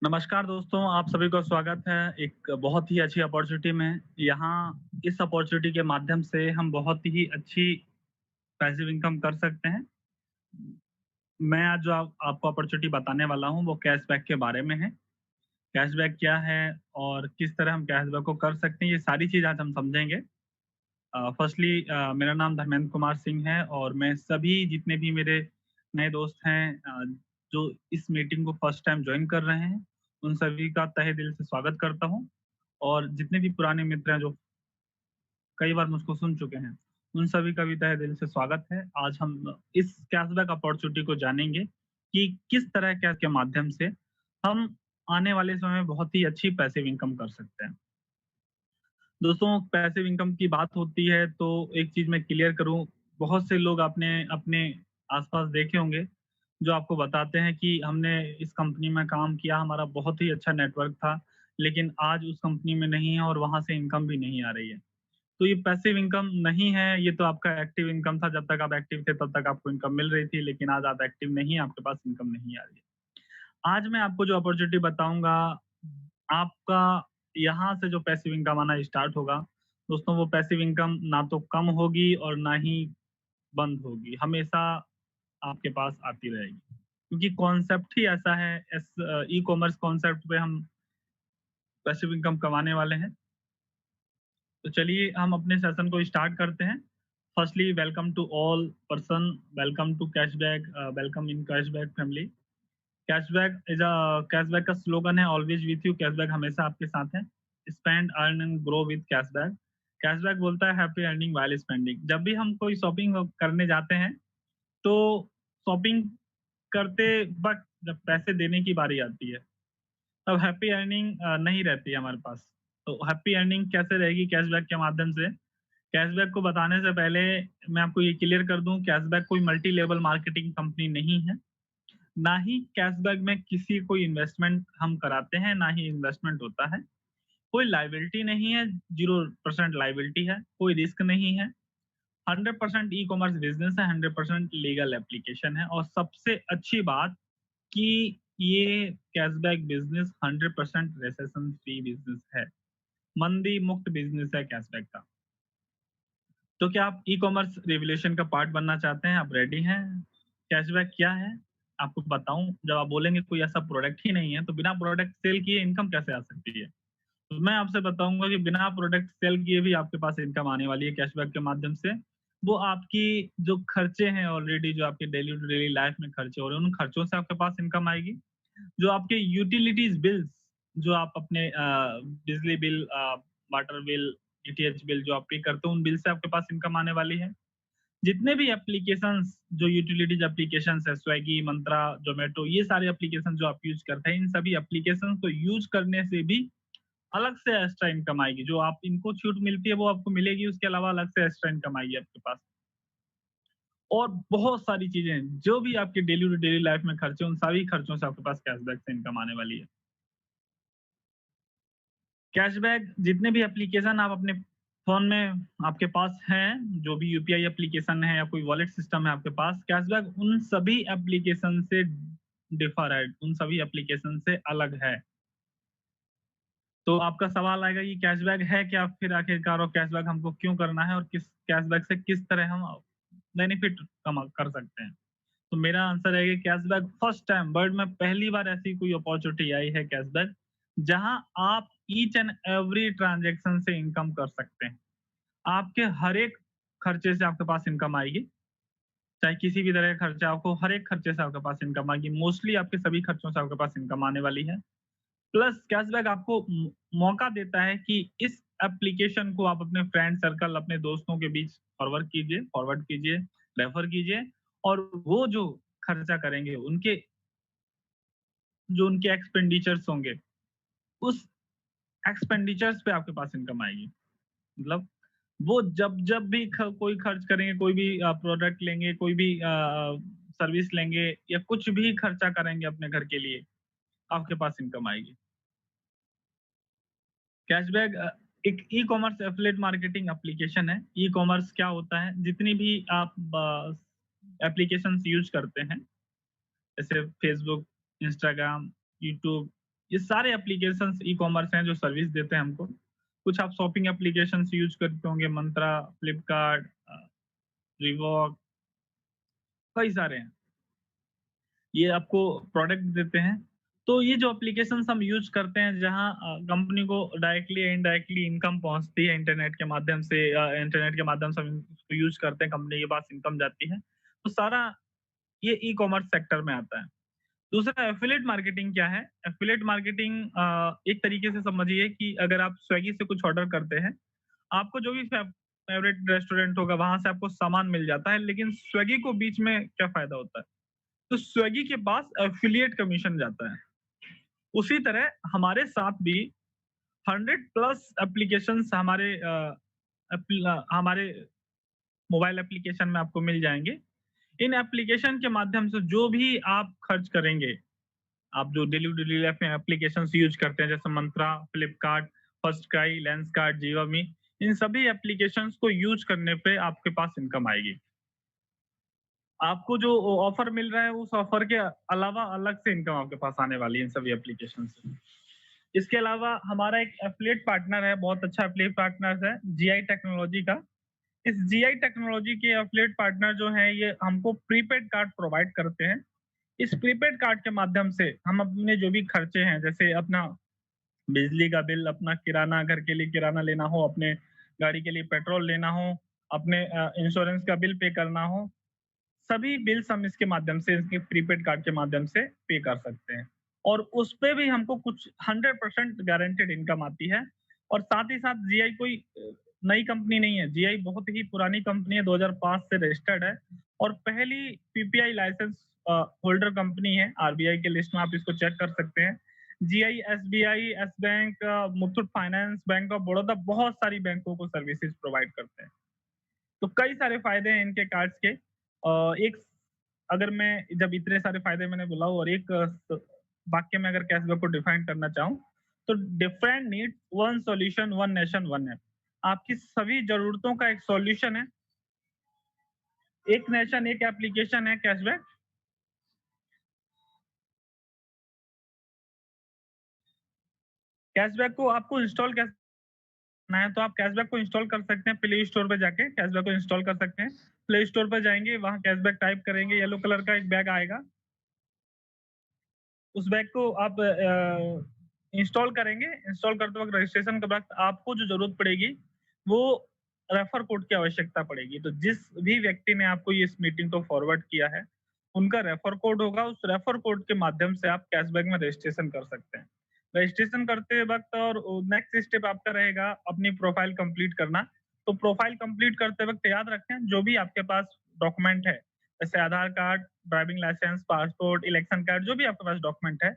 नमस्कार दोस्तों, आप सभी का स्वागत है एक बहुत ही अच्छी अपॉर्च्युनिटी में। यहाँ इस अपॉर्च्युनिटी के माध्यम से हम बहुत ही अच्छी पैसिव इनकम कर सकते हैं। मैं आज जो आपको अपॉर्च्युनिटी बताने वाला हूँ, वो कैशबैक के बारे में है। कैशबैक क्या है और किस तरह हम कैशबैक को कर सकते हैं, ये सारी चीज़ आज हम समझेंगे। फर्स्टली मेरा नाम धर्मेंद्र कुमार सिंह है और मैं सभी जितने भी मेरे नए दोस्त हैं जो इस मीटिंग को फर्स्ट टाइम जॉइन कर रहे हैं, उन सभी का तहे दिल से स्वागत करता हूँ। और जितने भी पुराने मित्र हैं जो कई बार मुझको सुन चुके हैं, उन सभी का भी तहे दिल से स्वागत है। आज हम इस कैशबैक अपॉर्च्युनिटी को जानेंगे कि किस तरह के माध्यम से हम आने वाले समय में बहुत ही अच्छी पैसिव इनकम कर सकते हैं। दोस्तों, पैसिव इनकम की बात होती है तो एक चीज़ मैं क्लियर करूँ, बहुत से लोग आपने अपने आस-पास देखे होंगे, जो आपको बताते हैं कि हमने इस कंपनी में काम किया, हमारा बहुत ही अच्छा नेटवर्क था, लेकिन आज उस कंपनी में नहीं है और वहाँ से इनकम भी नहीं आ रही है। तो ये पैसिव इनकम नहीं है, ये तो आपका एक्टिव इनकम था, जब तक आप एक्टिव थे तब तक आपको इनकम मिल रही थी, लेकिन आज आप एक्टिव नहीं हैं, आपके पास इनकम नहीं आ रही है। आज मैं आपको जो अपॉर्च्युनिटी बताऊँगा, आपका यहाँ से जो पैसिव इनकम आना स्टार्ट होगा, दोस्तों वो पैसिव इनकम ना तो कम होगी और ना ही बंद होगी, हमेशा आपके पास आती रहेगी। क्योंकि कॉन्सेप्ट ही ऐसा है, ई-कॉमर्स कॉन्सेप्ट पे हम पैसिव इनकम कमाने वाले हैं। तो चलिए हम अपने सेशन को स्टार्ट करते हैं। Firstly welcome to all person, welcome to Cashback, welcome in Cashback family. Cashback का स्लोगन है ऑलवेज विथ यू। कैशबैक हमेशा आपके साथ है। Spend earn and grow with Cashback. Cashback बोलता है हैप्पी अर्निंग व्हाइल स्पेंडिंग। जब भी हम कोई शॉपिंग करने जाते हैं तो शॉपिंग करते वक्त जब पैसे देने की बारी आती है तब हैप्पी अर्निंग नहीं रहती है हमारे पास। तो हैप्पी अर्निंग कैसे रहेगी कैशबैक के माध्यम से? कैशबैक को बताने से पहले मैं आपको ये क्लियर कर दूं, कैशबैक कोई मल्टी लेवल मार्केटिंग कंपनी नहीं है। ना ही कैशबैक में किसी कोई इन्वेस्टमेंट हम कराते हैं, ना ही इन्वेस्टमेंट होता है। कोई लायबिलिटी नहीं है, 0% लायबिलिटी है, कोई रिस्क नहीं है। 100% ई-कॉमर्स बिज़नेस है, 100% लीगल एप्लीकेशन है और सबसे अच्छी बात कि ये cashback business 100% recession free business है। मंदी मुक्त बिज़नेस है कैशबैक का। तो क्या आप ई-कॉमर्स रेवोल्यूशन का पार्ट बनना चाहते हैं? आप रेडी हैं? कैशबैक क्या है? आपको बताऊँ, जब आप बोलेंगे कोई ऐसा प्रोडक्ट ही नहीं है, तो बिना प्रोडक्ट सेल किए इनकम कैसे आ सकती है? तो मैं आपसे बताऊँगा कि बिना प्रोडक्ट सेल किए भी आपके पास इनकम आने वाली है कैशबैक के माध्यम से। वो आपकी जो खर्चे हैं ऑलरेडी, जो आपके डेली टू डेली लाइफ में खर्चे हो रहे हैं, उन खर्चों से आपके पास इनकम आएगी। जो आपके यूटिलिटीज़ बिल्स, जो आप अपने बिजली bill, water bill, DTH bill जो आप पे करते हो, उन बिल से आपके पास इनकम आने वाली है। जितने भी एप्लीकेशंस, जो यूटिलिटीज़ एप्लीकेशंस है, स्विगी, मंत्रा, ज़ोमैटो, ये सारे एप्लीकेशन जो आप यूज़ करते हैं, इन सभी एप्लीकेशंस को यूज़ करने से भी अलग से एक्स्ट्रा इनकम आएगी। जो आप इनको छूट मिलती है, वो आपको मिलेगी, उसके अलावा अलग से एक्स्ट्रा इनकम आएगी आपके पास। और बहुत सारी चीज़ें हैं, जो भी आपके डेली टू डेली लाइफ में खर्चे, उन सभी खर्चों से आपके पास कैशबैक से इनकम आने वाली है। कैशबैक जितने भी एप्लीकेशन आप अपने फ़ोन में आपके पास हैं, जो भी यूपीआई एप्लीकेशन है या कोई वॉलेट सिस्टम है आपके पास, कैशबैक उन सभी एप्लीकेशन से डिफर है, उन सभी एप्लीकेशन से अलग है। तो आपका सवाल आएगा ये कैशबैक है क्या फिर आखिरकार, और कैशबैक हमको क्यों करना है और किस कैशबैक से किस तरह हम बेनिफिट कमा कर सकते हैं? तो मेरा आंसर है कि कैशबैक फर्स्ट टाइम वर्ल्ड में पहली बार ऐसी कोई अपॉर्च्युनिटी आई है कैशबैक, जहां आप ईच एंड एवरी ट्रांजैक्शन से इनकम कर सकते हैं। आपके हर एक खर्चे से आपके पास इनकम आएगी, चाहे किसी भी तरह का खर्चा, आपको हर एक खर्चे से आपके पास इनकम आएगी। मोस्टली आपके सभी खर्चों से आपके पास इनकम आने वाली है। प्लस कैशबैक आपको मौका देता है कि इस एप्लीकेशन को आप अपने फ्रेंड सर्कल, अपने दोस्तों के बीच फॉरवर्ड कीजिए, रेफर कीजिए और वो जो खर्चा करेंगे, उनके जो उनके एक्सपेंडिचर्स होंगे, उस एक्सपेंडिचर्स पे आपके पास इनकम आएगी। मतलब वो जब भी कोई खर्च करेंगे, कोई भी प्रोडक्ट लेंगे, कोई भी सर्विस लेंगे या कुछ भी खर्चा करेंगे अपने घर के लिए, आपके पास इनकम आएगी। कैशबैक एक ई-कॉमर्स एफिलिएट मार्केटिंग एप्लीकेशन है। ई-कॉमर्स क्या होता है? जितनी भी आप एप्लीकेशंस यूज़ करते हैं, जैसे फेसबुक, इंस्टाग्राम, यूट्यूब, ये सारे एप्लीकेशंस ई कॉमर्स हैं जो सर्विस देते हैं हमको। कुछ आप शॉपिंग एप्लीकेशंस यूज करते होंगे, मंत्रा, फ्लिपकार्ट, रिवॉक, कई सारे हैं। ये आपको प्रोडक्ट देते हैं। तो ये जो एप्लीकेशंस हम यूज़ करते हैं जहाँ कंपनी को डायरेक्टली या इनडायरेक्टली इनकम पहुँचती है इंटरनेट के माध्यम से, इंटरनेट के माध्यम से हम इसको यूज़ करते हैं, कंपनी के पास इनकम जाती है। तो सारा ये ई-कॉमर्स सेक्टर में आता है। दूसरा एफ़िलिएट मार्केटिंग क्या है? एफ़िलिएट मार्केटिंग एक तरीके से समझिए कि अगर आप स्विगी से कुछ ऑर्डर करते हैं, आपको जो भी फ़ेवरेट रेस्टोरेंट होगा वहाँ से आपको सामान मिल जाता है, लेकिन स्विगी को बीच में क्या फ़ायदा होता है? तो स्विगी के पास एफिलिएट कमीशन जाता है। उसी तरह हमारे साथ भी 100 प्लस एप्लीकेशंस हमारे मोबाइल एप्लीकेशन में आपको मिल जाएँगे। इन एप्लीकेशन के माध्यम से जो भी आप खर्च करेंगे, आप जो डेली एप्लीकेशंस यूज़ करते हैं जैसे मंत्रा, फ्लिपकार्ट, फर्स्टक्राई, लेंसकार्ट, जियोमी, इन सभी एप्लीकेशंस को यूज़ करने पे आपके पास इनकम आएगी। आपको जो ऑफर मिल रहा है उस ऑफर के अलावा अलग से इनकम आपके पास आने वाली है इन सभी एप्लीकेशन से। इसके अलावा हमारा एक एफिलिएट पार्टनर है, बहुत अच्छा एफिलिएट पार्टनर है जीआई टेक्नोलॉजी का। इस जीआई टेक्नोलॉजी के एफिलिएट पार्टनर जो है ये हमको प्रीपेड कार्ड प्रोवाइड करते हैं। इस प्रीपेड कार्ड के माध्यम से हम अपने जो भी खर्चे हैं जैसे अपना बिजली का बिल, अपना किराना, घर के लिए किराना लेना हो, अपने गाड़ी के लिए पेट्रोल लेना हो, अपने इंश्योरेंस का बिल पे करना हो, सभी बिल्स हम इसके माध्यम से, इसके प्रीपेड कार्ड के माध्यम से पे कर सकते हैं और उस पे भी हमको कुछ 100% गारंटेड इनकम आती है और साथ ही साथ जीआई कोई नई कंपनी नहीं है। जीआई बहुत ही पुरानी कंपनी है, 2005 से रजिस्टर्ड है और पहली पीपीआई लाइसेंस होल्डर कंपनी है। आरबीआई के लिस्ट में आप इसको चेक कर सकते हैं। GI, SBI, S bank, Muthoot finance, bank of Baroda, बहुत सारी बैंकों को सर्विसेज प्रोवाइड करते हैं। तो कई सारे फायदे हैं इनके कार्ड्स के। एक अगर मैं जब इतने सारे फायदे मैंने बोला और एक वाक्य में अगर कैशबैक को डिफाइन करना चाहूँ, तो different needs, one solution, one nation, one app. आपकी सभी ज़रूरतों का एक सॉल्यूशन है, एक नेशन, एक एप्लीकेशन है कैशबैक। कैशबैक को आपको इंस्टॉल कैसे करना है, तो आप कैशबैक को इंस्टॉल कर सकते हैं प्ले स्टोर पे जाके कैशबैक को इंस्टॉल कर सकते हैं। प्ले स्टोर पे जाएँगे, वहाँ कैशबैक टाइप करेंगे, येलो कलर का एक बैग आएगा। उस बैग को आप इंस्टॉल करेंगे, इंस्टॉल करते वक़्त रजिस्ट्रेशन के वक़्त आपको जो ज़रूरत पड़ेगी, वो रेफर कोड की आवश्यकता पड़ेगी। तो जिस भी व्यक्ति ने आपको ये इस मीटिंग को फॉरवर्ड किया है, उनका रेफर कोड होगा, उस रेफर कोड के माध्यम से आप कैशबैक में रजिस्ट्रेशन कर सकते हैं। रजिस्ट्रेशन करते वक़्त और नेक्स्ट स्टेप आपका रहेगा अपनी प्रोफाइल कंप्लीट करना। तो प्रोफाइल कंप्लीट करते वक़्त याद रखें, जो भी आपके पास डॉक्यूमेंट है, जैसे Aadhaar card, driving licence, passport, election card, जो भी आपके पास डॉक्यूमेंट है,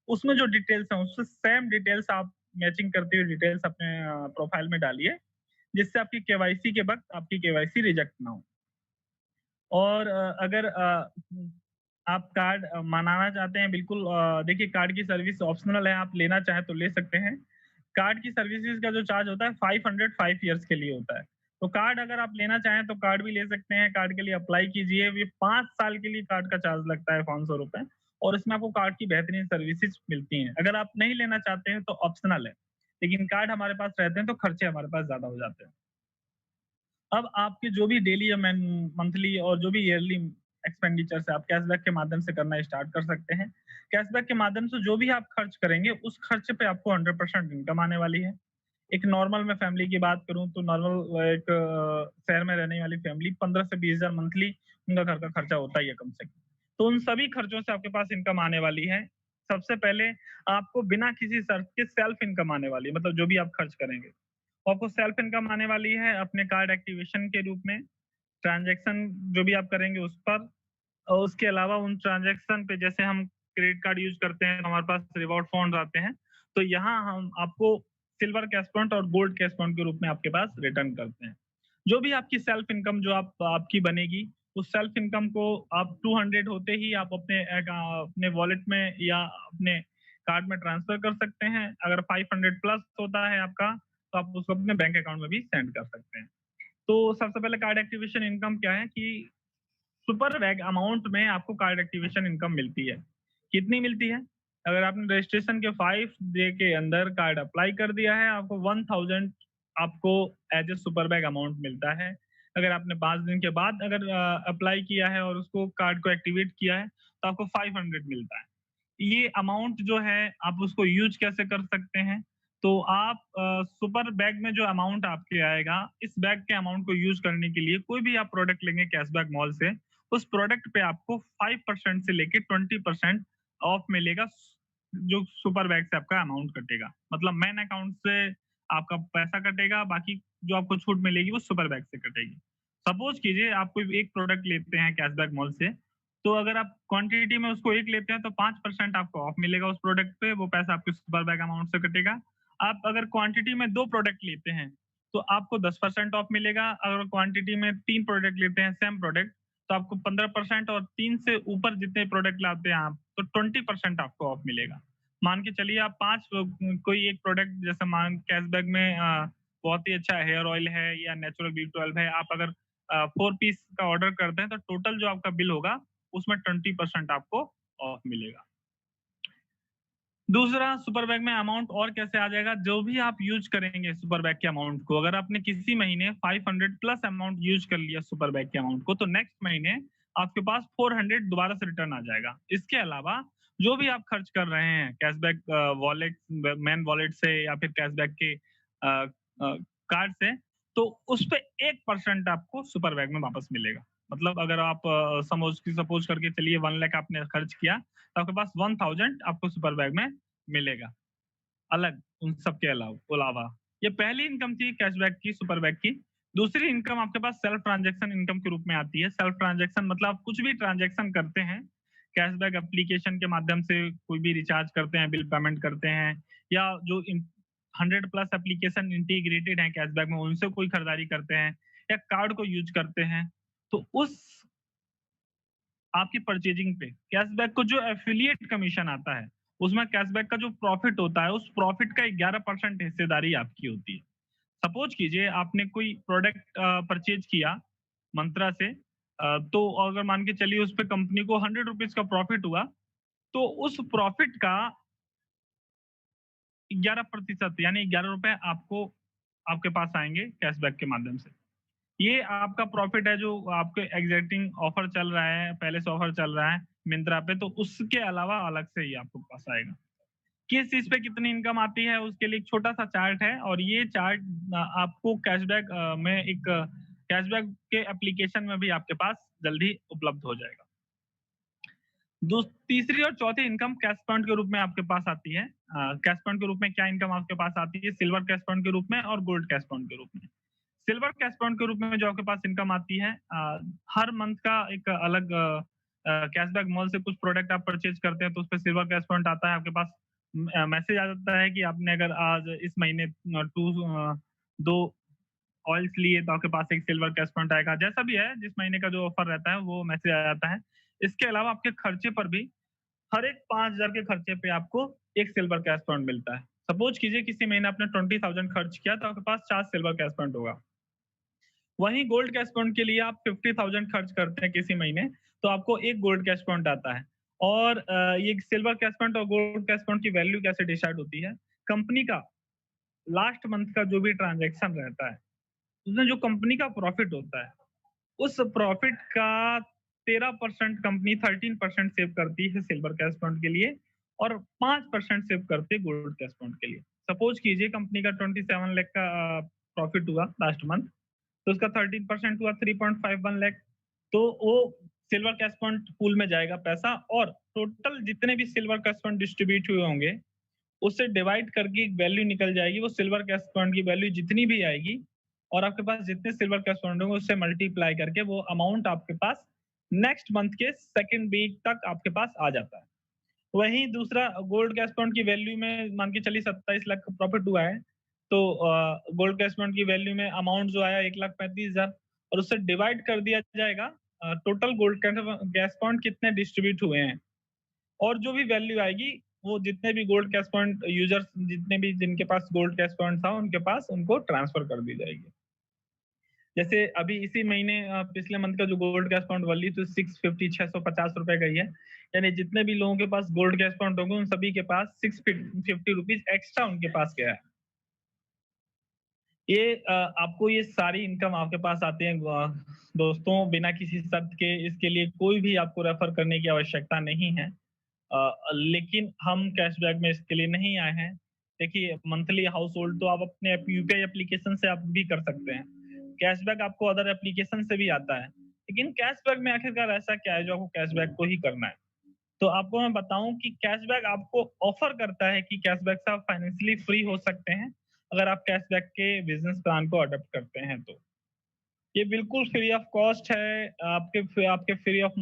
उसमें जो डिटेल्स हैं, उससे सेम डिटेल्स आप मैचिंग करती हुई डिटेल्स अपने प्रोफाइल में डालिए, जिससे आपकी केवाईसी के वक़्त आपकी केवाईसी रिजेक्ट ना हो। और अगर आप कार्ड मनाना चाहते हैं, बिल्कुल देखिए कार्ड की सर्विस ऑप्शनल है, आप लेना चाहें तो ले सकते हैं। कार्ड की सर्विसेज़ का जो चार्ज होता है 500 5 ईयर्स के लिए होता है। तो कार्ड अगर आप लेना चाहें तो कार्ड भी ले सकते हैं, कार्ड के लिए अप्लाई कीजिए। ये 5 साल के लिए कार्ड का चार्ज लगता है ₹500 और इसमें आपको कार्ड की बेहतरीन सर्विसेज़ मिलती हैं। अगर आप नहीं लेना चाहते हैं तो ऑप्शनल है, लेकिन कार्ड हमारे पास रहते हैं तो खर्चे हमारे पास ज़्यादा हो जाते हैं। अब आपके जो भी डेली या मंथली और जो भी ईयरली एक्सपेंडिचर्स है, आप कैशबैक के माध्यम से करना स्टार्ट कर सकते हैं। कैशबैक के माध्यम से जो भी आप खर्च करेंगे, उस खर्च पे आपको 100% इनकम आने वाली है। एक नॉर्मल मैं फैमिली की बात करूँ तो नॉर्मल एक शहर में रहने वाली फैमिली 15 से 20,000 मंथली उनका घर का खर्चा होता ही है कम से कम। तो उन सभी खर्चों से आपके पास इनकम आने वाली है। सबसे पहले आपको बिना किसी शर्त के सेल्फ इनकम आने वाली है, मतलब जो भी आप खर्च करेंगे। आपको सेल्फ इनकम आने वाली है अपने कार्ड एक्टिवेशन के रूप में, ट्रांज़ैक्शन जो भी आप करेंगे उस पर और उसके अलावा उन ट्रांज़ैक्शन पे जैसे हम क्रेडिट कार्ड यूज़ करते हैं, तो हमारे पास रिवॉर्ड पॉइंट्स आते हैं, तो यहाँ हम आपको सिल्वर कैश पॉइंट और गोल्ड कैश पॉइंट के रूप में आपके पास रिटर्न करते हैं। जो भी आपकी सेल्फ इनकम जो आपकी बनेगी, उस सेल्फ इनकम को आप 200 होते ही आप अपने वॉलेट में या अपने कार्ड में ट्रांसफर कर सकते हैं। अगर 500 प्लस होता है आपका, तो आप उसको अपने बैंक अकाउंट में भी सेंड कर सकते हैं। तो सबसे पहले कार्ड एक्टिवेशन इनकम क्या है कि सुपर वैग अमाउंट में आपको कार्ड एक्टिवेशन इनकम मिलती है। कितनी मिलती है? अगर आपने रजिस्ट्रेशन के 5 डे के अंदर कार्ड अप्लाई कर दिया है, आपको 1000 आपको as a super bag amount मिलता है। अगर आपने 5 दिन के बाद अगर अप्लाई किया है और उसको कार्ड को एक्टिवेट किया है, तो आपको 500 मिलता है। ये अमाउंट जो है आप उसको यूज कैसे कर सकते हैं? तो आप सुपर बैग में जो अमाउंट आपके आएगा, इस बैग के अमाउंट को यूज करने के लिए कोई भी आप प्रोडक्ट लेंगे कैशबैक मॉल से, उस प्रोडक्ट पे आपको 5% से लेके 20% ऑफ मिलेगा, जो सुपर बैग से आपका अमाउंट कटेगा। मतलब मेन अकाउंट से आपका पैसा कटेगा, बाकी जो आपको छूट मिलेगी वो सुपर बैग से कटेगी। सपोज कीजिए आप कोई एक प्रोडक्ट लेते हैं कैशबैक मॉल से, तो अगर आप क्वांटिटी में उसको एक लेते हैं तो 5% आपको ऑफ मिलेगा उस प्रोडक्ट पे, वो पैसा आपके सुपर बैग अमाउंट से कटेगा। आप अगर क्वांटिटी में 2 प्रोडक्ट लेते हैं, तो आपको 10% ऑफ मिलेगा। अगर क्वांटिटी में 3 प्रोडक्ट लेते हैं सेम प्रोडक्ट, तो आपको 15% और 3 से ऊपर जितने प्रोडक्ट लाते हैं आप, तो 20% आपको ऑफ मिलेगा। मान के चलिए आप 5 कोई एक प्रोडक्ट जैसे मान कैशबैक में बहुत ही अच्छा हेयर ऑयल है या नेचुरल बी12 है, आप अगर 4 पीस का ऑर्डर करते हैं तो टोटल जो आपका बिल होगा उसमें 20% आपको ऑफ मिलेगा। दूसरा सुपर बैग में अमाउंट और कैसे आ जाएगा, जो भी आप यूज करेंगे सुपर बैग के अमाउंट को, अगर आपने किसी महीने 500 प्लस अमाउंट यूज कर लिया सुपर बैग के अमाउंट को, तो नेक्स्ट महीने आपके पास 400 दोबारा से रिटर्न आ जाएगा। इसके अलावा जो भी आप खर्च कर रहे हैं कैशबैक वॉलेट, मैन वॉलेट से या फिर कैशबैक के कार्ड से, तो उस पे 1% आपको सुपर बैग में वापस मिलेगा। मतलब अगर आप सपोज करके चलिए 1 लाख आपने खर्च किया, तो आपके पास 1000 आपको सुपर बैग में मिलेगा, अलग उन सब के अलावा। ये पहली इनकम थी कैशबैक की, सुपर बैग की। दूसरी इनकम आपके पास सेल्फ ट्रांजैक्शन इनकम के रूप में आती है। सेल्फ ट्रांजैक्शन मतलब आप कुछ भी ट्रांजैक्शन करते हैं कैशबैक एप्लीकेशन के माध्यम से, कोई भी रिचार्ज करते हैं, बिल पेमेंट करते हैं, या जो 100 प्लस एप्लीकेशन इंटीग्रेटेड हैं कैशबैक में, उनसे कोई खरीदारी करते हैं या कार्ड को यूज करते हैं, तो उस आपकी परचेजिंग पे कैशबैक को जो एफिलिएट कमीशन आता है, उसमें कैशबैक का जो प्रॉफिट होता है, उस प्रॉफिट का 11% हिस्सेदारी आपकी होती है। सपोज कीजिए आपने कोई प्रोडक्ट परचेज किया मंत्रा से, तो अगर मान के चलिए उस पे कंपनी को 100 रुपीज का प्रॉफिट हुआ, तो उस प्रॉफिट का 11% यानी 11 रुपए आपको आपके पास आएंगे कैशबैक के माध्यम से। ये आपका प्रॉफिट है जो आपके एग्जैक्टिंग ऑफर चल रहा है, पहले से ऑफर चल रहा है मिंत्रा पे, तो उसके अलावा अलग से ही आपको पास आएगा। किस चीज पे कितनी इनकम आती है उसके लिए एक छोटा सा चार्ट है, और ये चार्ट आपको कैशबैक में एक कैशबैक के एप्लीकेशन में भी आपके पास जल्दी उपलब्ध हो जाएगा। तीसरी और चौथी इनकम कैश पॉइंट के रूप में आपके पास आती है। कैश पॉइंट के रूप में क्या इनकम आपके पास आती है, सिल्वर कैश पॉइंट के रूप में और गोल्ड कैश पॉइंट के रूप में। सिल्वर कैश पॉइंट के रूप में जो आपके पास इनकम आती है, हर मंथ का एक अलग कैशबैक मॉल से कुछ प्रोडक्ट आप परचेज करते हैं तो उस पर सिल्वर कैश पॉइंट आता है आपके पास। मैसेज आ जाता है कि आपने अगर आज इस महीने 2 ऑयल्स लिए तो आपके पास एक सिल्वर कैश पॉइंट आएगा। जैसा भी है, जिस महीने का जो ऑफर रहता है वो मैसेज आ जाता है। इसके अलावा आपके खर्चे पर भी हर एक 5000 के खर्चे पे आपको एक सिल्वर कैश पॉइंट मिलता है। सपोज कीजिए किसी महीने आपने 20000 खर्च किया तो आपके पास 4 सिल्वर कैश पॉइंट होगा। वहीं गोल्ड कैश पॉइंट के लिए आप 50000 खर्च करते हैं किसी महीने, तो आपको एक गोल्ड कैश पॉइंट आता है। और ये सिल्वर कैश पॉइंट और गोल्ड कैश पॉइंट की वैल्यू कैसे डिसाइड होती है, कंपनी का लास्ट मंथ का जो भी ट्रांजैक्शन रहता है, उसमें जो कंपनी का प्रॉफिट होता है, उस प्रॉफिट का 13% कंपनी 13% सेव करती है सिल्वर कैश पॉइंट के लिए, और 5% सेव करती है गोल्ड कैश पॉइंट के लिए। सपोज कीजिए कंपनी का 27 लाख का प्रॉफिट हुआ लास्ट मंथ, तो उसका 13% हुआ 3.51 लाख, तो वो सिल्वर कैश पॉइंट पूल में जाएगा पैसा, और टोटल जितने भी सिल्वर कैश पॉइंट डिस्ट्रीब्यूट हुए होंगे उससे डिवाइड करके एक वैल्यू निकल जाएगी। वो सिल्वर कैश पॉइंट की वैल्यू जितनी भी आएगी और आपके पास जितने सिल्वर कैश पॉइंट होंगे उससे मल्टीप्लाई करके वो अमाउंट आपके पास नेक्स्ट मंथ के सेकंड वीक तक आपके पास आ जाता है। वहीं दूसरा गोल्ड कैश पॉइंट की वैल्यू में मान के चलिए 27 लाख का प्रॉफिट हुआ है, तो गोल्ड कैश पॉइंट की वैल्यू में अमाउंट जो आया 1,35,000, और उससे डिवाइड कर दिया जाएगा टोटल गोल्ड कैश पॉइंट कितने डिस्ट्रीब्यूट हुए हैं, और जो भी वैल्यू आएगी वो जितने भी गोल्ड कैश पॉइंट यूजर्स, जितने भी जिनके पास गोल्ड कैश पॉइंट था उनके पास उनको ट्रांसफर कर दी जाएगी। जैसे अभी इसी महीने पिछले मंथ का जो गोल्ड कैश पाउंड वैल्यू तो 650 650 रुपए का ही है। यानी जितने भी लोगों के पास गोल्ड कैश पाउंड होंगे उन सभी के पास 650 रुपीज एक्स्ट्रा उनके पास गया है। ये आपको ये सारी इनकम आपके पास आती है दोस्तों बिना किसी शर्त के। इसके लिए कोई भी आपको रेफर करने की आवश्यकता नहीं है। लेकिन हम कैशबैक में इसके लिए नहीं आए हैं। देखिए मंथली हाउस होल्ड तो आप अपने यूपीआई एप्लीकेशन से आप भी कर सकते हैं। कैशबैक आपको अदर एप्लीकेशन से भी आता है। लेकिन कैशबैक में आखिरकार ऐसा क्या है जो आपको कैशबैक को ही करना है? तो आपको मैं बताऊं कि कैशबैक आपको ऑफर करता है कि कैशबैक से आप फाइनेंशियली फ्री हो सकते हैं अगर आप कैशबैक के बिजनेस प्लान को अडॉप्ट करते हैं तो। ये बिल्कुल फ्री ऑफ कॉस्ट है, आपके फ्री ऑफ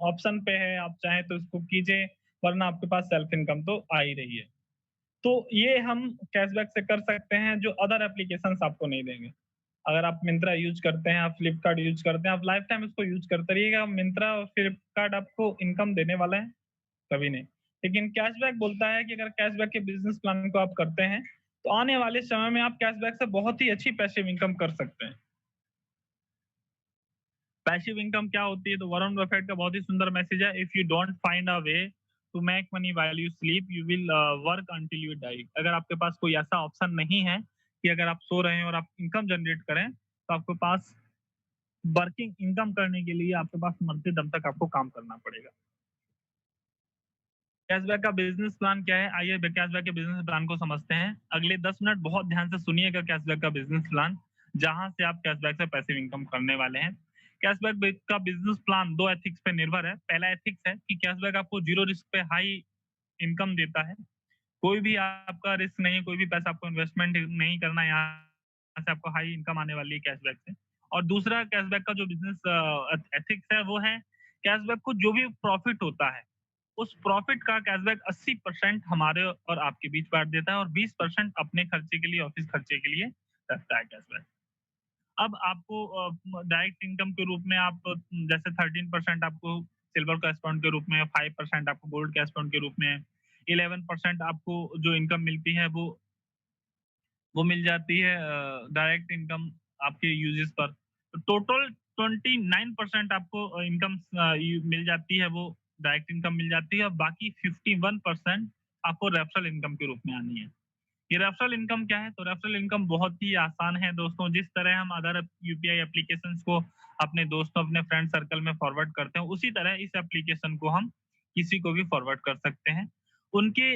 ऑप्शन पे है, आप चाहें तो इसको कीजिए, वरना आपके पास सेल्फ इनकम तो आ ही रही है। तो ये हम कैशबैक से कर सकते हैं जो अदर एप्लीकेशंस आपको नहीं देंगे। अगर आप मिंत्रा यूज़ करते हैं, आप फ्लिपकार्ट यूज़ करते हैं, आप लाइफ टाइम इसको यूज़ करते रहिएगा, मिंत्रा और फ्लिपकार्ट आपको इनकम देने वाला है, कभी नहीं। लेकिन कैशबैक बोलता है कि अगर कैशबैक के बिज़नेस प्लान को आप करते हैं, तो आने वाले समय में आप कैशबैक से बहुत ही अच्छी पैसिव इनकम कर सकते हैं। पैसिव इनकम क्या होती है? तो वॉरेन बफेट का बहुत ही सुंदर मैसेज है, if you don't find a way to make money while you sleep you will work until you die. अगर आपके पास कोई ऐसा ऑप्शन नहीं है कि अगर आप सो रहे हैं और आप इनकम जनरेट करें, तो आपके पास वर्किंग इनकम करने के लिए आपके पास मरते दम तक आपको काम करना पड़ेगा। कैशबैक का बिजनेस प्लान क्या है? आइए कैशबैक के बिजनेस प्लान को समझते हैं। अगले 10 मिनट बहुत ध्यान से सुनिएगा कैशबैक का बिजनेस प्लान, जहां से आप कैशबैक से पैसिव इनकम करने वाले हैं। कैशबैक का बिजनेस प्लान 2 एथिक्स पे निर्भर है। पहला एथिक्स है कि कैशबैक आपको जीरो रिस्क पे हाई इनकम देता है। कोई भी आपका रिस्क नहीं, कोई भी पैसा आपको इन्वेस्टमेंट नहीं करना है, यहाँ से आपको हाई इनकम आने वाली है कैशबैक से। और दूसरा कैशबैक का जो बिजनेस एथिक्स है वो है, कैशबैक को जो भी प्रॉफिट होता है उस प्रॉफिट का कैशबैक 80% हमारे और आपके बीच बांट देता है और 20% अपने खर्चे के लिए, ऑफिस खर्चे के लिए रखता है कैशबैक। अब आपको डायरेक्ट इनकम के रूप में आप जैसे 13% आपको सिल्वर कैश पाउंड के रूप में, 5% आपको गोल्ड कैश पाउंड के रूप में, 11% आपको जो इनकम मिलती है वो मिल जाती है डायरेक्ट इनकम आपके यूजेस पर। तो टोटल 29% आपको इनकम मिल जाती है, वो डायरेक्ट इनकम मिल जाती है, और बाकी 51% आपको रेफरल इनकम के रूप में आनी है। ये रेफरल इनकम क्या है? तो रेफरल इनकम बहुत ही आसान है दोस्तों। जिस तरह हम अदर यूपीआई एप्लीकेशंस को अपने दोस्तों, अपने फ्रेंड सर्कल में फॉरवर्ड करते हैं, उसी तरह इस एप्लीकेशन को हम किसी को भी फॉरवर्ड कर सकते हैं। उनके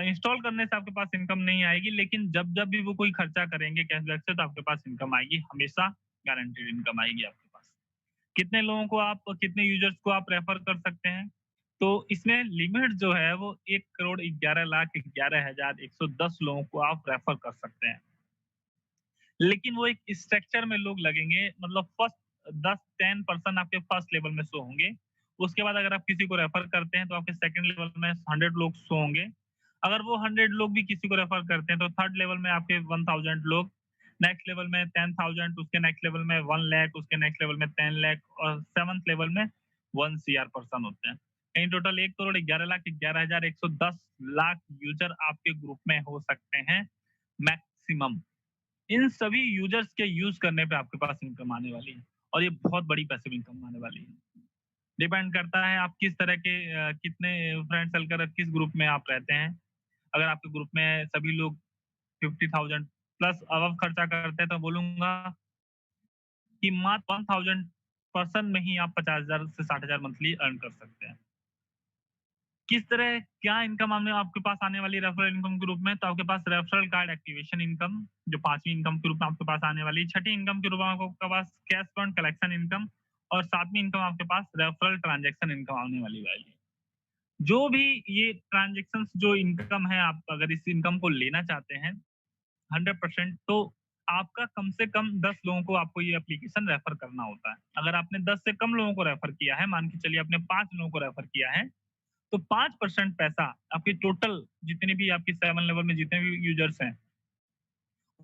इंस्टॉल करने से आपके पास इनकम नहीं आएगी, लेकिन जब जब भी वो कोई खर्चा करेंगे कैशबैक से, तो आपके पास इनकम आएगी, हमेशा गारंटीड इनकम आएगी आपके पास। कितने लोगों को आप, कितने यूजर्स को आप रेफर कर सकते हैं? तो इसमें लिमिट जो है वो 1,11,11,110 लोगों को आप रेफर कर सकते हैं। लेकिन वो एक स्ट्रक्चर में लोग लगेंगे, मतलब फर्स्ट 10-10% आपके फर्स्ट लेवल में शो होंगे। उसके बाद अगर आप किसी को रेफर करते हैं तो आपके सेकंड लेवल में 100 लोग शो होंगे। अगर वो 100 लोग भी किसी को रेफर करते हैं तो थर्ड लेवल में आपके 1000 लोग, नेक्स्ट लेवल में 10,000, उसके नेक्स्ट लेवल में 1 लाख, उसके नेक्स्ट लेवल में 10 लाख, और सेवंथ लेवल में 1 सीआर पर्सन होते हैं। इन टोटल 1,11,11,110 लाख यूजर आपके ग्रुप में हो सकते हैं मैक्सिमम। इन सभी यूजर्स के यूज करने पे आपके पास इनकम आने वाली है, और ये बहुत बड़ी पैसिव इनकम आने वाली है। डिपेंड करता है आप किस तरह के कितने फ्रेंड सर्कल, किस ग्रुप में आप रहते हैं। अगर आपके ग्रुप में सभी लोग 50,000 प्लस अबव खर्चा करते हैं तो बोलूंगा कि मात्र 1000 पर्सन में ही आप 50,000 से 60,000 मंथली अर्न कर सकते हैं। किस तरह क्या इनकम हमने आपके पास आने वाली रेफरल इनकम के रूप में? तो आपके पास रेफरल कार्ड एक्टिवेशन इनकम जो 5वीं इनकम के रूप में आपके पास आने वाली है। 6ठी इनकम के रूप में आपके पास कैश फंड कलेक्शन इनकम, और 7वीं इनकम आपके पास रेफरल ट्रांजैक्शन इनकम आने वाली है। जो भी ये ट्रांजैक्शंस जो इनकम है, आप अगर इस इनकम को लेना चाहते हैं 100%, तो आपका कम से कम 10 लोगों को आपको ये एप्लीकेशन रेफर करना होता है। अगर आपने 10 से कम लोगों को रेफर किया है, मान के चलिए आपने 5 लोगों को रेफर किया है, तो 5% पैसा आपके टोटल जितने भी आपके 7 लेवल में जितने भी यूजर्स हैं,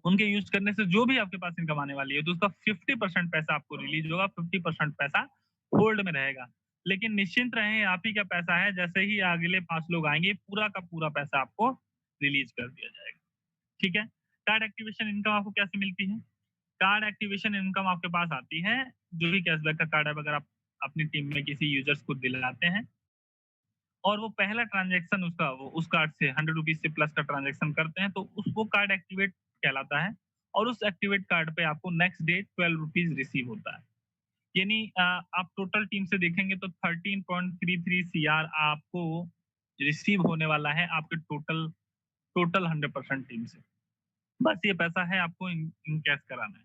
उनके यूज करने से जो भी आपके पास इनकम आने वाली है, तो उसका 50% पैसा आपको रिलीज होगा, 50% पैसा होल्ड में रहेगा। लेकिन निश्चिंत रहें, आप ही का पैसा है, जैसे ही अगले 5 लोग आएंगे, पूरा का पूरा पैसा आपको रिलीज कर दिया जाएगा। ठीक है? कार्ड एक्टिवेशन इनकम आपको कैसे मिलती है? कार्ड एक्टिवेशन इनकम आपके पास आती है, जो भी कैशबैक का कार्ड है अगर आप अपनी टीम में किसी यूजर्स को दिलाते हैं और वो पहला ट्रांजैक्शन उसका वो उस कार्ड से 100 रुपीज़ से प्लस का ट्रांजैक्शन करते हैं, तो उस वो कार्ड एक्टिवेट कहलाता है और उस एक्टिवेट कार्ड पे आपको नेक्स्ट डे 12 रुपीज़ रिसीव होता है। यानी आप टोटल टीम से देखेंगे तो 13.33 सीआर आपको रिसीव होने वाला है आपके टोटल टोटल 100% टीम से। बस ये पैसा है आपको इन कैश कराना है।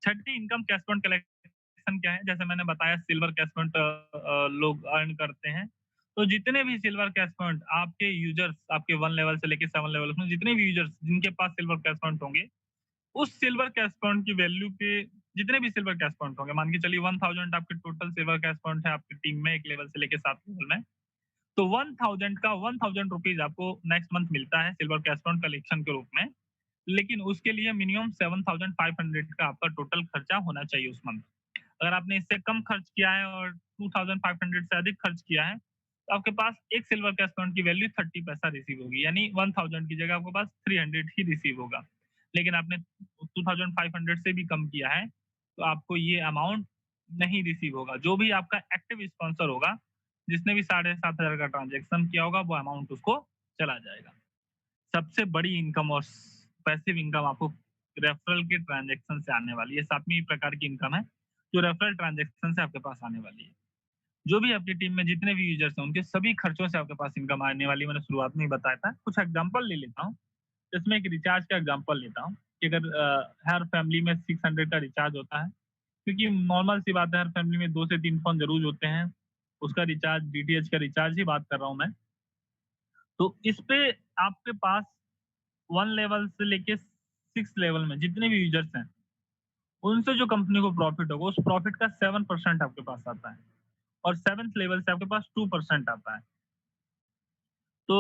छठी इनकम कैश फंड कलेक्शन क्या है? जैसे मैंने बताया सिल्वर कैश फंड लोग अर्न करते हैं। तो जितने भी सिल्वर कैश फंड आपके यूजर्स आपके 1 लेवल से लेके 7 लेवल में जितने भी यूजर्स जिनके पास सिल्वर कैश फंड होंगे, उस सिल्वर कैश फंड की वैल्यू पे जितने भी सिल्वर कैश फंड होंगे, मान के चलिए 1000 आपके टोटल सिल्वर कैश फंड है आपकी टीम में 1 लेवल से लेके 7 लेवल में। तो 1000 का 1000 रुपीज़ आपको नेक्स्ट मंथ मिलता है सिल्वर कैश फंड कलेक्शन के रूप में। लेकिन उसके लिए मिनिमम 7500 का आपका टोटल खर्चा होना चाहिए उस मंथ। अगर आपने इससे कम खर्च किया है और 2500 से अधिक खर्च किया है, तो आपके पास एक सिल्वर कैश पॉइंट की वैल्यू 30 पैसा रिसीव होगी, यानी 1000 की जगह आपके पास 300 ही रिसीव होगा। लेकिन आपने 2500 से भी कम किया है, तो आपको ये अमाउंट नहीं रिसीव होगा। जो भी आपका एक्टिव स्पॉन्सर होगा, जिसने भी 7500 का ट्रांजैक्शन किया होगा, वो अमाउंट उसको चला जाएगा। सबसे बड़ी इनकम और पैसिव इनकम आपको रेफरल के ट्रांजैक्शन से आने वाली है। 7वीं प्रकार की इनकम है, जो रेफरल ट्रांजैक्शन से आपके पास आने वाली है। जो भी आपकी टीम में जितने भी यूजर्स हैं, उनके सभी खर्चों से आपके पास इनकम आने वाली है। मैंने शुरुआत में ही बताया था। कुछ एग्जांपल ले लेता हूँ। इसमें एक रिचार्ज का एग्जांपल लेता हूँ कि अगर हर फैमिली में 600 का रिचार्ज होता है, क्योंकि नॉर्मल सी बात है हर फैमिली में 2 से 3 फ़ोन ज़रूर होते हैं। उसका रिचार्ज डीटीएच का रिचार्ज ही बात कर रहा हूँ मैं। तो इस पे आपके पास 1 लेवल से लेके 6 लेवल में जितने भी यूजर्स हैं, उनसे जो कंपनी को प्रॉफिट होगा, उस प्रॉफिट का 7% आपके पास आता है और 7th लेवल से आपके पास 2% आता है। तो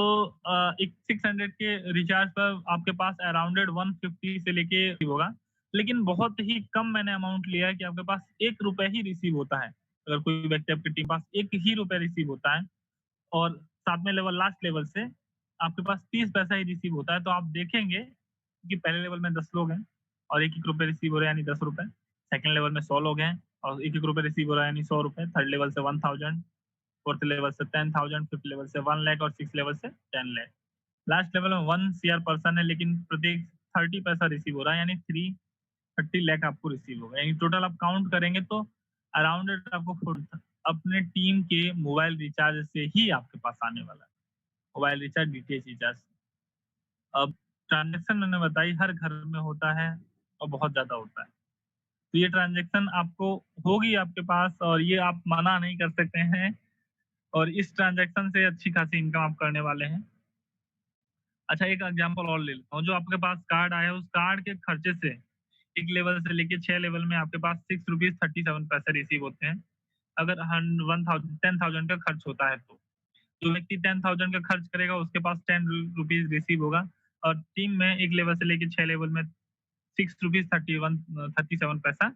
एक 600 के रिचार्ज पर आपके पास अराउंडेड 150 से लेके होगा, लेकिन बहुत ही कम मैंने अमाउंट लिया है कि आपके पास ₹1 ही रिसीव होता है। अगर कोई व्यक्ति आपकी टीम पास ₹1 ही रिसीव होता है और 7वें लेवल लास्ट लेवल से आपके पास 30 पैसा ही रिसीव होता है, तो आप देखेंगे कि पहले लेवल में 10 लोग हैं और ₹1-1 रिसीव हो रहा है यानी ₹10, सेकंड लेवल में 100 लोग हैं और ₹1-1 रिसीव हो रहा है यानी ₹100, थर्ड लेवल से 1000, फोर्थ लेवल से 10,000, फिफ्थ लेवल से 1 लाख और सिक्स लेवल से 10 लाख। लास्ट लेवल में 1 सीआर पर्सन है, लेकिन प्रत्येक 30 पैसा रिसीव हो रहा है यानी 330 लाख आपको रिसीव होगा। यानी टोटल आप काउंट करेंगे तो अराउंड आपको अपने टीम के मोबाइल रिचार्ज से ही आपके पास आने वाला है। Mobile recharge, DTH recharge. अब ट्रांज़ैक्शन मैंने बताई हर घर में होता है और बहुत ज़्यादा होता है। तो ये ट्रांज़ैक्शन आपको होगी आपके पास और ये आप मना नहीं कर सकते हैं और इस ट्रांज़ैक्शन से अच्छी खासी इनकम आप करने वाले हैं। अच्छा एक एग्ज़ाम्पल और ले लेता हूँ, जो आपके पास कार्ड आया है उस कार्ड के खर्चे से 1 लेवल से लेके 6 लेवल में आपके पास ₹6.37 रिसीव होते हैं। अगर हन 1000 का खर्च होता है तो। जो व्यक्ति 10,000 का खर्च करेगा उसके पास 10 रुपीज़ रिसीव होगा और टीम में 1 लेवल से लेके 6 लेवल में 6 पैसा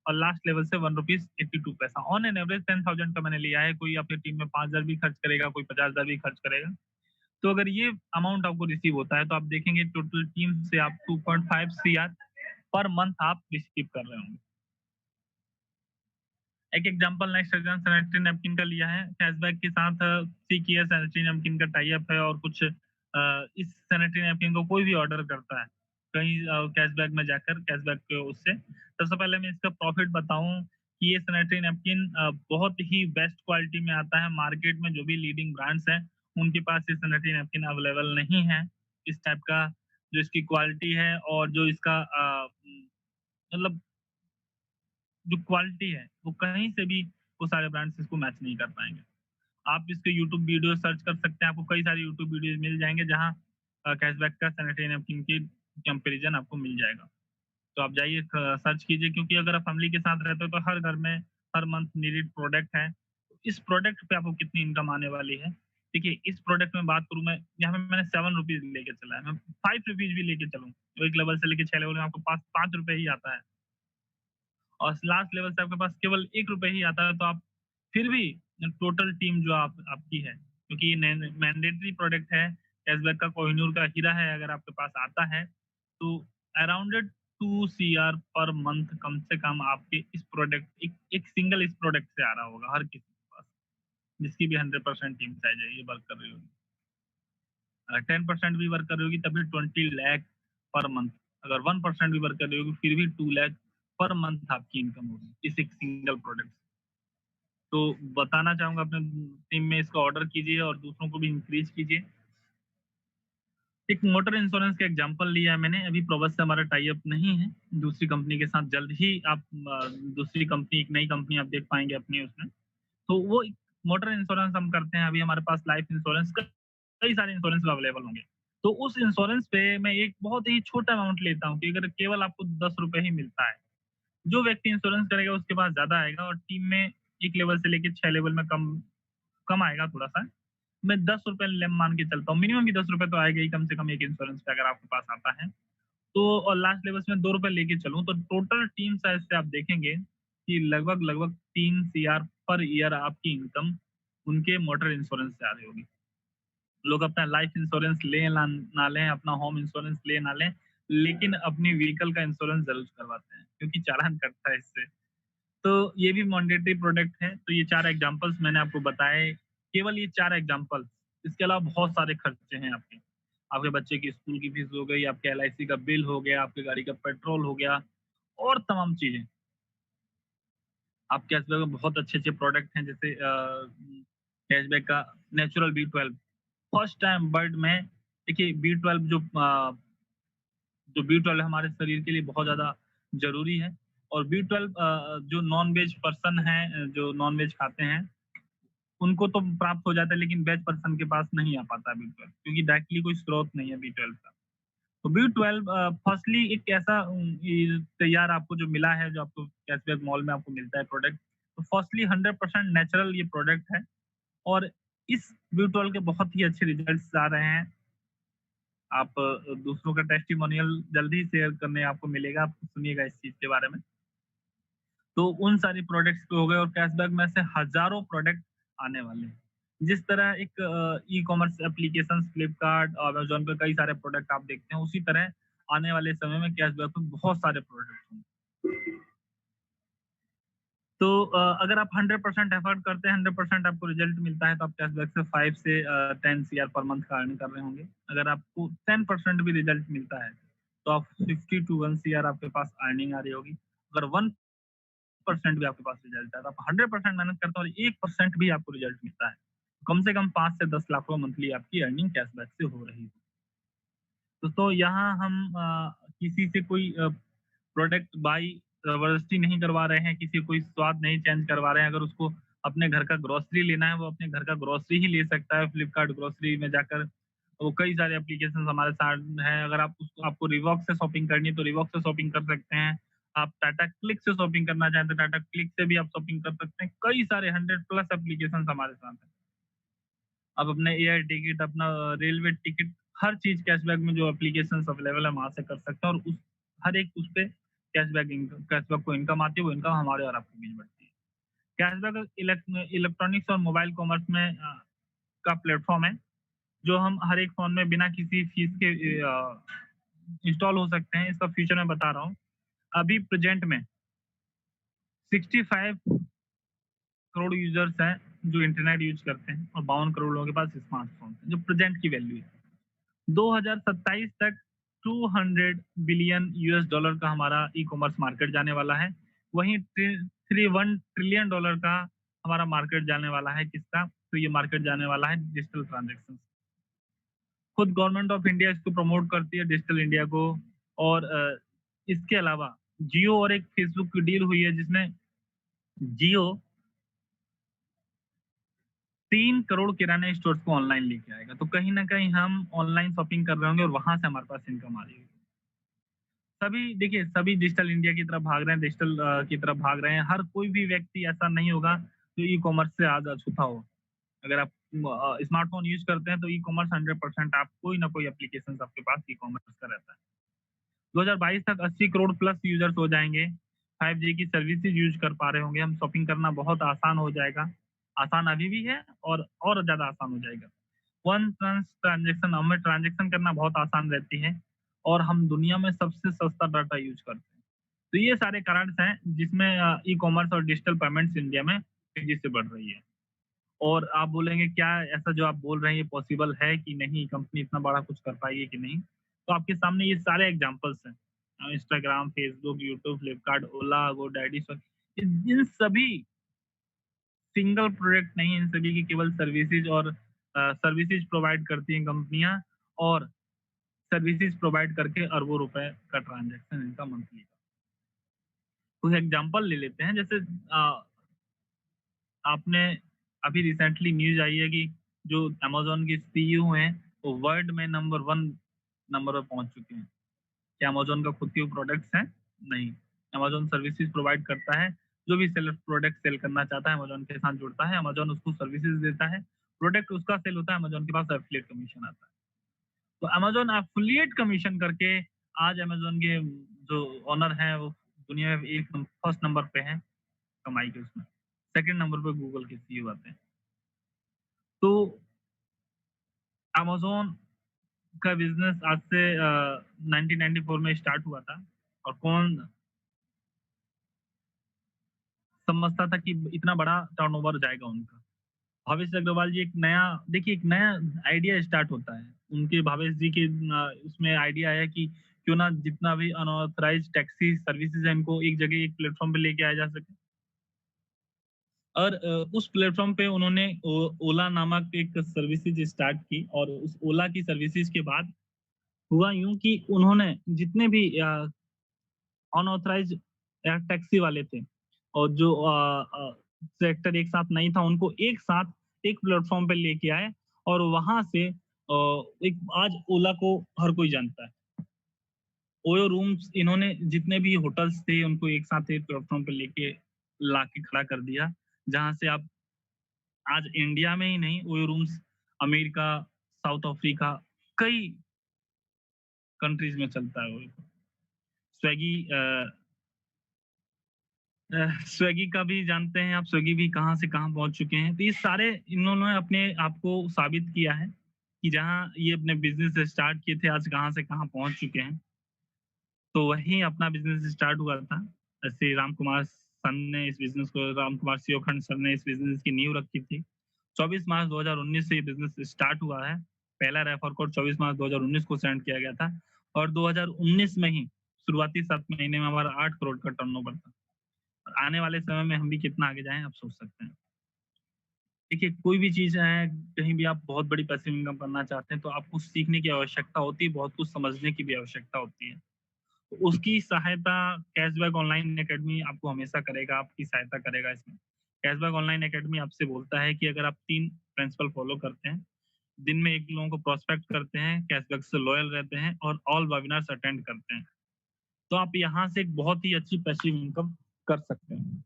और लास्ट लेवल से 1 रुपीज़ 82 पैसा। ऑन एन एवरेज 10,000 का मैंने लिया है, कोई अपनी टीम में 5,000 भी खर्च करेगा, कोई 50,000 भी खर्च करेगा। तो अगर ये अमाउंट आपको रिसीव होता है तो आप देखेंगे टोटल टीम से आप 2.5 सीआर पर मंथ आप रिसीव कर रहे होंगे। एक example next exam sanitary napkin का लिया है। कैशबैक के साथ सीकेएस सैनिटरी नैपकिन का टाई अप है और कुछ इस सैनिटरी नैपकिन को कोई भी ऑर्डर करता है, कहीं कैशबैक में जाकर कैशबैक के उससे। सबसे पहले मैं इसका प्रॉफिट बताऊँ कि ये सैनिटरी नैपकिन बहुत ही बेस्ट क्वालिटी में आता है। मार्केट में जो भी लीडिंग ब्रांड्स हैं, उनके पास ये सैनिटरी नैपकिन अवेलेबल नहीं है। इस टाइप का जो इसकी क्वालिटी है और जो इसका मतलब जो क्वालिटी है, वो कहीं से भी वो सारे ब्रांड्स इसको मैच नहीं कर पाएँगे। आप इसके यूट्यूब वीडियो सर्च कर सकते हैं, आपको कई सारे यूट्यूब वीडियोज़ मिल जाएँगे जहाँ कैशबैक का सैनिटरी नैपकिन की कंपैरिज़न आपको मिल जाएगा। तो आप जाइए सर्च कीजिए क्योंकि अगर आप फैमिली के साथ रहते हो तो हर घर में हर मंथ नीडेड प्रोडक्ट है। इस प्रोडक्ट पे आपको कितनी इनकम आने वाली है? देखिए इस प्रोडक्ट में बात करूँ मैं, यहाँ पे मैंने 7 रुपीज़ लेके चला है, मैं 5 रुपीज़ भी लेके चलूँ, तो 1 लेवल से लेके 6 लेवल में आपको पास ₹5 ही आता है। और लास्ट लेवल से आपके पास केवल ₹1 ही आता है, तो आप फिर भी टोटल टीम जो आपकी है, क्योंकि ये मैंडेटरी प्रोडक्ट है, कैशबैक का कोहिनूर का हीरा है, अगर आपके पास आता है, तो अराउंडेड 2 सीआर पर मंथ कम से कम आपके इस प्रोडक्ट एक सिंगल इस प्रोडक्ट से आ रहा होगा हर किसी के पास, जिसकी भी 100% टीम साइज है, ये वर्क कर रही होगी। 10% भी वर्क कर रही होगी तब भी 20 लाख पर मंथ। अगर 1% भी वर्क कर रही होगी फिर भी 2 लाख पर मंथ आपकी इनकम होगी इस एक सिंगल प्रोडक्ट से। तो बताना चाहूंगा अपने टीम में इसको ऑर्डर कीजिए और दूसरों को भी इंक्रीज कीजिए। एक मोटर इंश्योरेंस का एग्जांपल लिया है मैंने, अभी प्रोबस से हमारा टाई अप नहीं है, दूसरी कंपनी के साथ जल्द ही आप दूसरी कंपनी, एक नई कंपनी आप देख पाएंगे अपनी उसमें। तो वो मोटर इंश्योरेंस हम करते हैं। अभी हमारे पास लाइफ इंश्योरेंस कई सारे इंश्योरेंस अवेलेबल होंगे। तो उस इंश्योरेंस पे मैं एक बहुत ही छोटा अमाउंट लेता हूँ कि अगर केवल आपको 10 रुपए ही मिलता है, जो व्यक्ति इंश्योरेंस करेगा उसके पास ज्यादा आएगा और टीम में एक लेवल से लेकर 6 लेवल में कम कम आएगा थोड़ा सा। मैं 10 रुपए मान के चलता हूँ, मिनिमम भी 10 रुपए तो आएगा ही कम से कम एक इंश्योरेंस पे अगर आपके पास आता है तो। और लास्ट लेवल में 2 रुपए लेके चलूँ तो टोटल टीम साइज से आप देखेंगे कि लगभग लगभग 3 सीआर पर ईयर आपकी इनकम उनके मोटर इंश्योरेंस से आ रही होगी। लोग अपना लाइफ इंश्योरेंस ले ना लें, अपना होम इंश्योरेंस ले ना लें, लेकिन अपनी व्हीकल का इंश्योरेंस जरूर करवाते हैं क्योंकि चालान कटता है इससे। तो ये भी मैंडेटरी प्रोडक्ट है। तो ये 4 एग्जांपल्स मैंने आपको बताए, केवल ये 4 एग्जांपल्स। इसके अलावा बहुत सारे खर्चे हैं आपके। आपके बच्चे की स्कूल की फीस हो गई, आपके एलआईसी का बिल हो गया, आपकी गाड़ी का पेट्रोल हो गया और तमाम चीजें। आप कैशबैक में बहुत अच्छे-अच्छे प्रोडक्ट हैं जैसे कैशबैक का natural B12 first time world में। देखिए बी12 जो बी12 हमारे शरीर के लिए बहुत ज़्यादा ज़रूरी है और बी12 जो नॉन वेज पर्सन हैं, जो नॉन वेज खाते हैं, उनको तो प्राप्त हो जाता है लेकिन वेज पर्सन के पास नहीं आ पाता बी12 क्योंकि डायरेक्टली कोई स्रोत नहीं है बी12 का। तो बी12 फर्स्टली एक ऐसा ये तैयार आपको जो मिला है, जो आपको कैशबैक मॉल में आपको मिलता है प्रोडक्ट, तो फर्स्टली 100% नेचुरल ये प्रोडक्ट है और इस बी12 के बहुत ही अच्छे रिजल्ट्स आ रहे हैं। आप दूसरों का टेस्टिमोनियल जल्दी शेयर करने आपको मिलेगा, आप सुनिएगा इस चीज़ के बारे में। तो उन सारी प्रोडक्ट्स पे हो गए और कैशबैक में से हज़ारों प्रोडक्ट आने वाले हैं। जिस तरह एक ई-कॉमर्स एप्लीकेशंस फ्लिपकार्ट, अमेज़न पे कई सारे प्रोडक्ट आप देखते हैं, उसी तरह आने वाले समय में कैशबैक में बहुत सारे प्रोडक्ट होंगे। तो अगर आप 100% एफर्ट करते हैं, 100% आपको रिजल्ट मिलता है, तो आप कैशबैक से 5 से 10 सीआर पर मंथ का अर्न कर रहे होंगे। अगर आपको 10% भी रिजल्ट मिलता है, तो आप 50 टू 1 सीआर आपके पास अर्निंग आ रही होगी। अगर 1% भी आपके पास रिजल्ट है, तो आप 100% मेहनत करते हैं और 1% भी आपको रिजल्ट मिलता है, कम से कम 5 से 10 लाख रुपए मंथली आपकी अर्निंग कैशबैक से हो रही है। तो यहाँ हम किसी से कोई प्रोडक्ट बाई ज़बरदस्ती नहीं करवा रहे हैं, किसी को कोई स्वाद नहीं चेंज करवा रहे हैं। अगर उसको अपने घर का ग्रोसरी लेना है, वो अपने घर का ग्रोसरी ही ले सकता है। फ्लिपकार्ट ग्रोसरी में जाकर वो कई सारे एप्लीकेशंस हमारे साथ हैं। अगर आपको रिवॉक से शॉपिंग करनी है, तो रिवॉक से शॉपिंग कर सकते हैं। आप टाटा क्लिक से शॉपिंग करना चाहें, तो टाटा क्लिक से भी आप शॉपिंग कर सकते हैं। कई सारे 100 प्लस एप्लीकेशंस हमारे साथ हैं। आप अपने एयर टिकट, अपना रेलवे टिकट, हर चीज़ कैशबैक में जो एप्लीकेशंस अवेलेबल है वहाँ से कर सकते हैं और उस हर एक उस पे कैशबैक को इनकम आती है, वो इनकम हमारे और आपके बीच बढ़ती है। कैशबैक इलेक्ट्रॉनिक्स और मोबाइल कॉमर्स में का प्लेटफ़ॉर्म है, जो हम हर एक फ़ोन में बिना किसी फीस के इंस्टॉल हो सकते हैं। इसका फीचर मैं बता रहा हूँ। अभी प्रेज़ेंट में 65 करोड़ यूज़र्स हैं जो इंटरनेट यूज़ करते हैं और 52 करोड़ लोगों के पास स्मार्टफ़ोन है, जो प्रेज़ेंट की वैल्यू है। 2027 तक 200 बिलियन यूएस डॉलर का हमारा ई-कॉमर्स मार्केट जाने वाला है। वहीं 1 ट्रिलियन डॉलर का हमारा मार्केट जाने वाला है किसका? तो ये मार्केट जाने वाला है डिजिटल ट्रांज़ैक्शन। खुद गवर्नमेंट ऑफ इंडिया इसको प्रमोट करती है डिजिटल इंडिया को और इसके अलावा जियो और एक फेसबुक की डील हुई है जिसमें जियो 3 करोड़ किराना स्टोर्स को ऑनलाइन लेके आएगा। तो कहीं न कहीं हम ऑनलाइन शॉपिंग कर रहे होंगे और वहाँ से हमारे पास इनकम आ रही है। सभी देखिए, सभी डिजिटल इंडिया की तरफ भाग रहे हैं, डिजिटल की तरफ भाग रहे हैं। हर कोई भी व्यक्ति ऐसा नहीं होगा जो ई-कॉमर्स से आज अछूता हो। अगर आप स्मार्टफ़ोन यूज़ करते हैं तो ई-कॉमर्स 100% आप कोई ना कोई एप्लीकेशंस आपके पास ई-कॉमर्स का रहता है। 2022 तक 80 करोड़ प्लस यूज़र्स हो जाएँगे। 5G की सर्विसेज़ यूज़ कर पा रहे होंगे। हम शॉपिंग करना बहुत आसान हो जाएगा। आसान अभी भी है और ज़्यादा आसान हो जाएगा। वन ट्रांज़ैक्शन हमें ट्रांज़ैक्शन करना बहुत आसान रहती है और हम दुनिया में सबसे सस्ता डाटा यूज़ करते हैं। तो ये सारे कारण हैं जिसमें ई-कॉमर्स और डिजिटल पेमेंट्स इंडिया में तेज़ी से बढ़ रही है। और आप बोलेंगे क्या ऐसा जो आप बोल रहे हैं ये पॉसिबल है कि नहीं, कंपनी इतना बड़ा कुछ कर पाएगी कि नहीं? तो आपके सामने ये सारे एग्ज़ाम्पल्स हैं। इंस्टाग्राम, फेसबुक, यूट्यूब, फ्लिपकार्ट, ओला, गोडैडी, इन इन सभी सिंगल प्रोडक्ट नहीं है, इन सभी की केवल सर्विसेज़ और सर्विसेज़ प्रोवाइड करती हैं कंपनियाँ और सर्विसेज़ प्रोवाइड करके अरबों रुपए का ट्रांज़ैक्शन इनका मंथली का। कुछ एग्ज़ाम्पल ले लेते हैं जैसे आपने अभी रिसेंटली न्यूज़ आई है कि जो अमेज़न के सीईओ हैं, वो वर्ल्ड में नंबर 1 नंबर पे पहुँच चुके हैं। क्या अमेज़न का खुद के प्रोडक्ट्स हैं? नहीं। अमेज़न सर्विसेज़ प्रोवाइड करता है, जो भी सेलर प्रोडक्ट सेल करना चाहता है अमेज़न के साथ जुड़ता है, अमेज़न उसको सर्विसेज़ देता है, प्रोडक्ट उसका सेल होता है, अमेज़न के पास एफ़िलिएट कमीशन आता है। तो अमेज़न एफ़िलिएट कमीशन करके आज अमेज़न के जो ओनर हैं, वो दुनिया में एक फर्स्ट नंबर पे हैं कमाई के उसमें। सेकंड नंबर पे गूगल के सीईओ आते हैं। तो अमेज़न का बिज़नेस आज से 1994 में स्टार्ट हुआ था और कौन समझता था कि इतना बड़ा टर्नओवर जाएगा उनका। भावेश अग्रवाल जी एक नया देखिए एक नया आइडिया स्टार्ट होता है। उनके भावेश जी के उसमें आइडिया आया कि क्यों ना जितना भी अनऑथराइज़्ड टैक्सी सर्विसेज़ है इनको एक जगह एक प्लेटफ़ॉर्म पे लेके आया जा सके। और उस प्लेटफ़ॉर्म पे उन्होंने ओला नामक एक सर्विसेज़ स्टार्ट की और उस ओला की सर्विसेज़ के बाद हुआ यूँ कि उन्होंने जितने भी अनऑथराइज़्ड टैक्सी वाले थे और जो सेक्टर एक साथ नहीं था, उनको एक साथ एक प्लेटफ़ॉर्म पे लेके आए और वहाँ से एक आज ओला को हर कोई जानता है। ओयो रूम्स इन्होंने जितने भी होटल्स थे, उनको एक साथ एक प्लेटफ़ॉर्म पे लेके लाके खड़ा कर दिया, जहाँ से आप आज इंडिया में ही नहीं, OYO rooms America, south Africa, कई कंट्रीज़ में चलता है ओयो। स्विगी स्विगी का भी जानते हैं आप, स्विगी भी कहाँ से कहाँ पहुँच चुके हैं। तो ये सारे इन्होंने अपने आप को साबित किया है कि जहाँ ये अपने बिज़नेस स्टार्ट किए थे, आज कहाँ से कहाँ पहुँच चुके हैं। तो वहीं अपना बिज़नेस स्टार्ट हुआ था। ऐसे रामकुमार सन ने इस बिज़नेस को रामकुमार शिवखंड सर ने इस बिज़नेस की नींव रखी थी। 24 मार्च 2019 से ये बिज़नेस स्टार्ट हुआ है। पहला रेफर कोड 24 मार्च 2019 को सेंड किया गया था और 2019 में ही शुरुआती 7 महीने में हमारा 8 करोड़ का टर्नओवर था। आने वाले समय में हम भी कितना आगे जाएँ आप सोच सकते हैं। देखिए कोई भी चीज़ है, कहीं भी आप बहुत बड़ी पैसिव इनकम करना चाहते हैं तो आपको सीखने की आवश्यकता होती है, बहुत कुछ समझने की भी आवश्यकता होती है। तो उसकी सहायता कैशबैक ऑनलाइन अकेडमी आपको हमेशा करेगा, आपकी सहायता करेगा इसमें। कैशबैक ऑनलाइन अकेडमी आपसे बोलता है कि अगर आप 3 प्रिंसिपल फॉलो करते हैं, दिन में 1 लोगों को प्रोस्पेक्ट करते हैं, कैशबैक से लॉयल रहते हैं और ऑल वेबिनार्स अटेंड करते हैं, तो आप यहाँ से एक बहुत ही अच्छी पैसिव इनकम कर सकते हैं।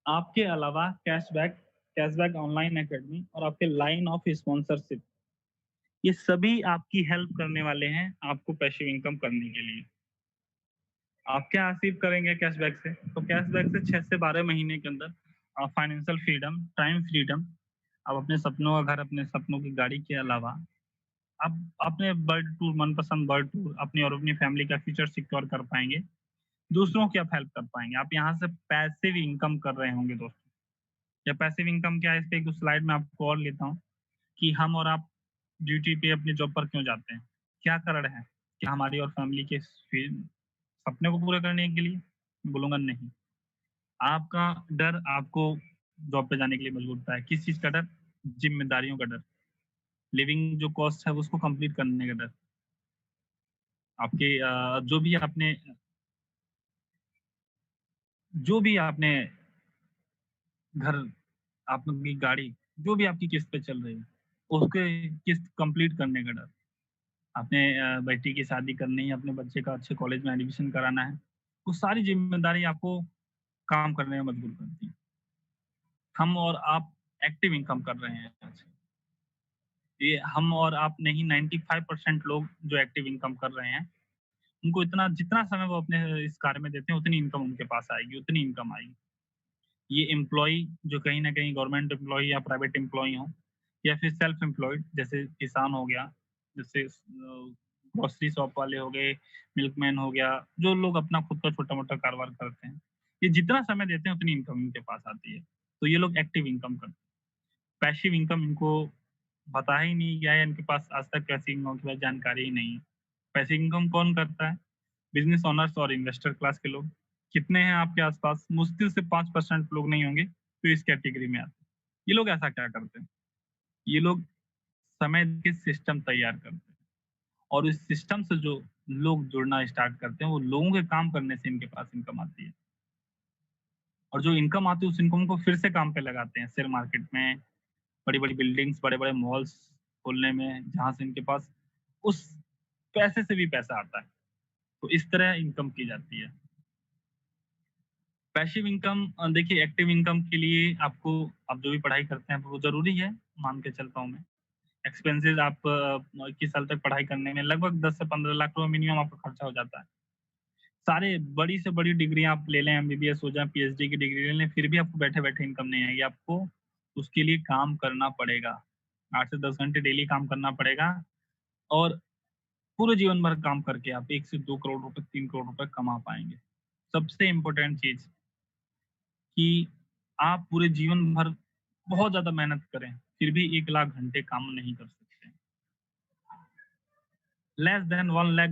आपके अलावा कैशबैक ऑनलाइन अकेडमी और आपके लाइन ऑफ स्पॉन्सरशिप, ये सभी आपकी हेल्प करने वाले हैं आपको पैसिव इनकम करने के लिए। आप क्या अचीव करेंगे कैशबैक से? तो कैशबैक से 6 से 12 महीने के अंदर फाइनेंशियल फ्रीडम, टाइम फ्रीडम, आप अपने सपनों का घर, अपने सपनों की गाड़ी के अलावा आप अपने बर्ड टूर, मनपसंद बर्ड टूर अपनी और अपनी फैमिली का फ्यूचर सिक्योर कर पाएँगे। दूसरों की आप हेल्प कर पाएँगे। आप यहाँ से पैसिव इनकम कर रहे होंगे दोस्तों। या पैसिव इनकम क्या है, इस पे एक स्लाइड मैं आपको और लेता हूँ कि हम और आप ड्यूटी पे अपनी जॉब पर क्यों जाते हैं? क्या कारण है? क्या हमारी और फैमिली के सपने को पूरा करने के लिए? बोलूँगा नहीं। आपका डर आपको जॉब पे जाने के लिए मजबूर करता है। किस चीज़ का डर? ज़िम्मेदारियों का डर। लिविंग जो कॉस्ट है उसको कंप्लीट करने का डर। आपके जो भी आपने घर, आपकी गाड़ी, जो भी आपकी किस्त पे चल रही है, उसके किस्त कंप्लीट करने का डर। आपने बेटी की शादी करनी है, अपने बच्चे का अच्छे कॉलेज में एडमिशन कराना है, वो सारी ज़िम्मेदारी आपको काम करने में मजबूर करती है। हम और आप एक्टिव इनकम कर रहे हैं आज। ये हम और आप नहीं, 95% लोग जो एक्टिव इनकम कर रहे हैं, उनको इतना जितना समय वो अपने इस कार्य में देते हैं, उतनी इनकम उनके पास आएगी, उतनी इनकम आएगी। ये एम्प्लॉयी जो कहीं न कहीं गवर्नमेंट एम्प्लॉयी या प्राइवेट एम्प्लॉयी हों या फिर सेल्फ एम्प्लॉयड जैसे किसान हो गया, जैसे ग्रोसरी शॉप वाले हो गए, मिल्कमैन हो गया, जो लोग अपना खुद का छोटा-मोटा कारोबार करते हैं। ये जितना समय देते हैं उतनी इनकम इनके पास आती है। तो ये लोग एक्टिव इनकम करते हैं। पैसिव इनकम इनको पता ही नहीं क्या है, इनके पास आज तक पैसिव इनकम के बारे में जानकारी ही नहीं है। पैसिव इनकम कौन करता है? बिज़नेस ओनर्स और इन्वेस्टर क्लास के लोग। कितने हैं आपके आस-पास? मुश्किल से 5% लोग नहीं होंगे जो इस कैटेगरी में आते हैं। ये लोग ऐसा क्या करते हैं? ये लोग समय के सिस्टम तैयार करते हैं और इस सिस्टम से जो लोग जुड़ना स्टार्ट करते हैं, वो लोगों के काम करने से इनके पास इनकम आती है। और जो इनकम आती है उस इनकम को फिर से काम पे लगाते हैं शेयर मार्केट में, बड़ी-बड़ी बिल्डिंग्स, बड़े-बड़े मॉल्स खोलने में, जहाँ से इनके पास उस पैसे से भी पैसा आता है। तो इस तरह इनकम की जाती है। पैसिव इनकम देखिए एक्टिव इनकम के लिए आपको आप जो भी पढ़ाई करते हैं वो ज़रूरी है, मान के चलता हूँ मैं। एक्सपेंसेस आप 21 साल तक पढ़ाई करने में लगभग 10 से 15 लाख रुपए मिनिमम आपका खर्चा हो जाता है। सारे बड़ी से बड़ी डिग्री आप ले लें, एमबीबीएस हो जाए, पीएचडी की डिग्री ले लें, फिर भी आपको बैठे-बैठे इनकम नहीं आएगी। आपको उसके लिए काम करना पड़ेगा। 8 से 10 घंटे डेली काम करना पड़ेगा और पूरे जीवन भर काम करके आप 1 से 2 करोड़ रुपए, 3 करोड़ रुपए कमा पाएँगे। सबसे इम्पोर्टेंट चीज़ कि आप पूरे जीवन भर बहुत ज़्यादा मेहनत करें, फिर भी 1 लाख घंटे काम नहीं कर सकते। Less than 1 lakh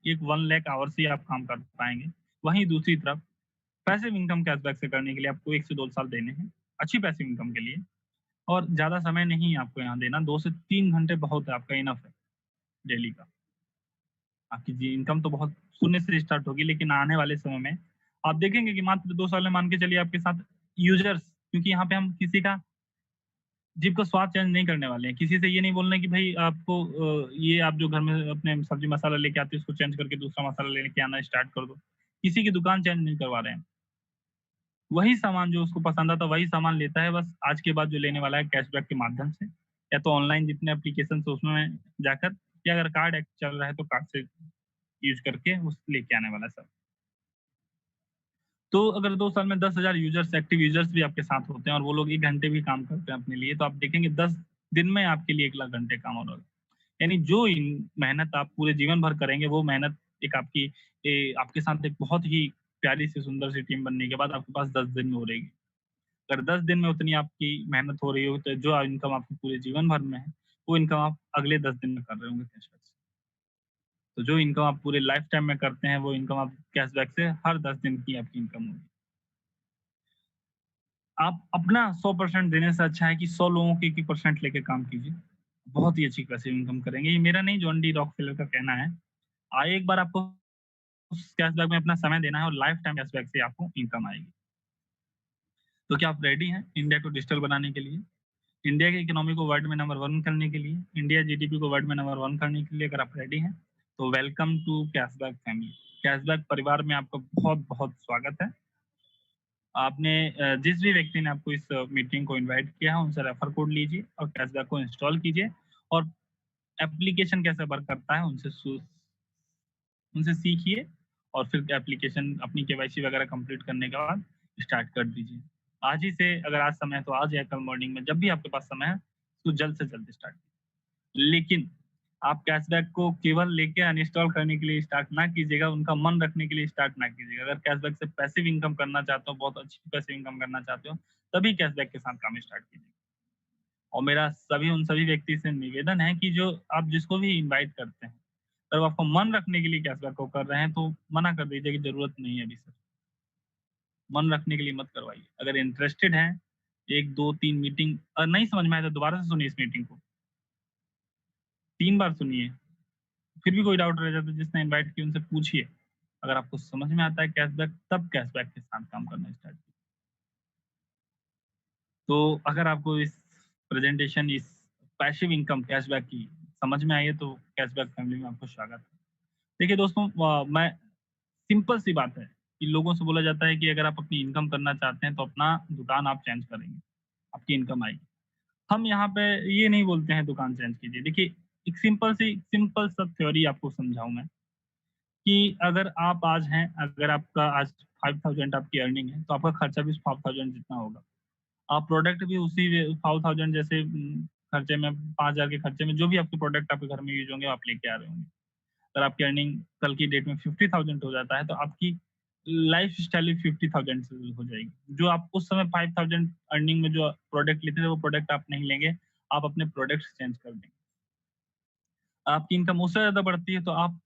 1 lakh hours ही आप काम कर पाएँगे। वहीं दूसरी तरफ पैसिव इनकम कैशबैक से करने के लिए आपको 1 से 2 साल देने हैं, अच्छी पैसिव इनकम के लिए और ज़्यादा समय नहीं है आपको यहाँ देना, 2 से 3 घंटे बहुत है, आपका इनफ है डेली का। आपकी जी इनकम तो बहुत शून्य से स्टार्ट होगी, लेकिन आने वाले समय में आप देखेंगे कि मात्र 2 साल में मान के चलिए आपके साथ यूज़र्स क्योंकि यहाँ पे हम किसी का जीभ का स्वाद चेंज नहीं करने वाले हैं। किसी से ये नहीं बोलना है कि भई आपको ये आप जो घर में अपने सब्ज़ी मसाला लेके आते हो उसको चेंज करके दूसरा मसाला लेके आना स्टार्ट कर दो। किसी की दुकान चेंज नहीं करवा रहे हैं। वही सामान जो उसको पसंद आता है वही सामान लेता है बस आज के बाद जो लेने वाला है कैशबैक के माध्यम से या तो ऑनलाइन जितने एप्लीकेशंस है उसमें जाकर या अगर कार्ड एक चल रहा है तो कार्ड से यूज़ करके उस लेके आने वाला है सब। तो अगर 2 साल में 10,000 यूज़र्स एक्टिव यूज़र्स भी आपके साथ होते हैं और वो लोग 1 घंटे भी काम करते हैं अपने लिए, तो आप देखेंगे 10 दिन में आपके लिए 1 लाख घंटे काम हो रहा है। यानी जो इन मेहनत आप पूरे जीवन भर करेंगे, वो मेहनत एक आपकी आपके साथ एक बहुत ही प्यारी-सी, सुंदर-सी टीम बनने के बाद आपके पास 10 दिन में हो रहेगी। अगर 10 दिन में उतनी आपकी मेहनत हो रही हो, तो जो इनकम आपकी पूरे जीवन भर में है, वो इनकम आप अगले 10 दिन में कर रहे होंगे कैशबैक से। तो जो इनकम आप पूरे लाइफ़ टाइम में करते हैं, वो इनकम आप कैशबैक से हर 10 दिन की आपकी इनकम होगी। आप अपना 100% देने से अच्छा है कि 100 लोगों के 1% लेके काम कीजिए। बहुत ही अच्छी पैसिव इनकम करेंगे। ये मेरा नहीं, जॉन डी रॉकफेलर का कहना है। एक बार आपको उस कैशबैक में अपना समय देना है और लाइफ टाइम कैशबैक से आपको इनकम आएगी। तो क्या आप रेडी हैं इंडिया को डिजिटल बनाने के लिए? इंडिया की इकोनॉमी को वर्ल्ड में नंबर 1 करने के लिए, इंडिया जीडीपी को वर्ल्ड में नंबर 1 करने के लिए अगर आप रेडी हैं, तो welcome to Cashback family. Cashback परिवार में आपका बहुत-बहुत स्वागत है। आपने जिस भी व्यक्ति ने आपको इस मीटिंग को इनवाइट किया है, उनसे रेफर कोड लीजिए और कैशबैक को इंस्टॉल कीजिए और एप्लीकेशन कैसे वर्क करता है उनसे सीखिए और फिर एप्लीकेशन अपनी केवाईसी वगैरह कंप्लीट करने के बाद स्टार्ट कर दीजिए। आज ही से अगर आज समय है तो आज या कल मॉर्निंग में जब भी आपके पास समय है, तो जल्द से जल्द स्टार्ट कीजिए। लेकिन आप कैशबैक को केवल लेके अनइंस्टॉल करने के लिए स्टार्ट ना कीजिएगा, उनका मन रखने के लिए स्टार्ट ना कीजिएगा। अगर कैशबैक से पैसिव इनकम करना चाहते हो, बहुत अच्छी पैसिव इनकम करना चाहते हो, तभी कैशबैक के साथ काम स्टार्ट कीजिए। और मेरा उन सभी व्यक्ति से निवेदन है कि जो आप जिसको भी इनवाइट करते हैं, अगर वो आपको मन रखने के लिए कैशबैक को कर रहे हैं, तो मना कर दीजिए कि ज़रूरत नहीं है अभी सर। मन रखने के लिए मत करवाइए। अगर इंटरेस्टेड हैं, 1, 2, 3 मीटिंग नहीं समझ में आया तो दोबारा से सुनिए इस मीटिंग को। 3 बार सुनिए, फिर भी कोई डाउट रह जाता है जिसने इनवाइट किया उनसे पूछिए। अगर आपको समझ में आता है कैशबैक, तब कैशबैक के साथ काम करना स्टार्ट कीजिए। तो अगर आपको इस प्रेज़ेंटेशन, इस पैसिव इनकम कैशबैक की समझ में आई है, तो कैशबैक फैमिली में आपको स्वागत है। देखिए दोस्तों मैं सिंपल सी बात है कि लोगों से बोला जाता है कि अगर आप अपनी इनकम करना चाहते हैं तो अपना दुकान आप चेंज करेंगे, आपकी इनकम आएगी। हम यहाँ पे ये नहीं बोलते हैं दुकान चेंज कीजिए। देखिए एक सिंपल सा थ्योरी आपको समझाऊँ मैं कि अगर आप आज हैं, अगर आपका आज 5000 आपकी अर्निंग है, तो आपका खर्चा भी 5000 जितना होगा। आप प्रोडक्ट भी उसी वे 5000 जैसे खर्चे में 5000 के खर्चे में जो भी आपके प्रोडक्ट आपके घर में यूज़ होंगे, आप लेके आ रहे होंगे। अगर आपकी अर्निंग कल की डेट में 50,000 हो जाता है, तो आपकी लाइफ स्टाइल भी 50,000 से हो जाएगी। जो आप उस समय 5,000 अर्निंग में जो प्रोडक्ट लेते थे, वो प्रोडक्ट आप नहीं लेंगे, आप अपने प्रोडक्ट्स चेंज कर देंगे। आपकी इनकम उससे ज़्यादा बढ़ती है, तो आप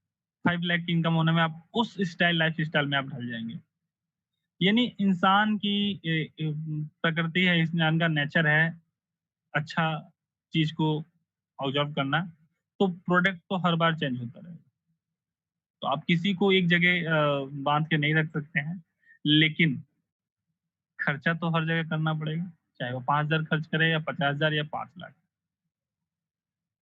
5 लाख की इनकम होने में आप उस लाइफ स्टाइल में आप ढल जाएँगे। यानी इंसान की प्रकृति है, इंसान का नेचर है, अच्छा चीज़ को ऑब्ज़र्व करना, तो प्रोडक्ट तो हर बार चेंज होता रहेगा। तो आप किसी को एक जगह बाँध के नहीं रख सकते हैं, लेकिन खर्चा तो हर जगह करना पड़ेगा, चाहे वो 5,000 खर्च करे या 50,000 या 5 लाख।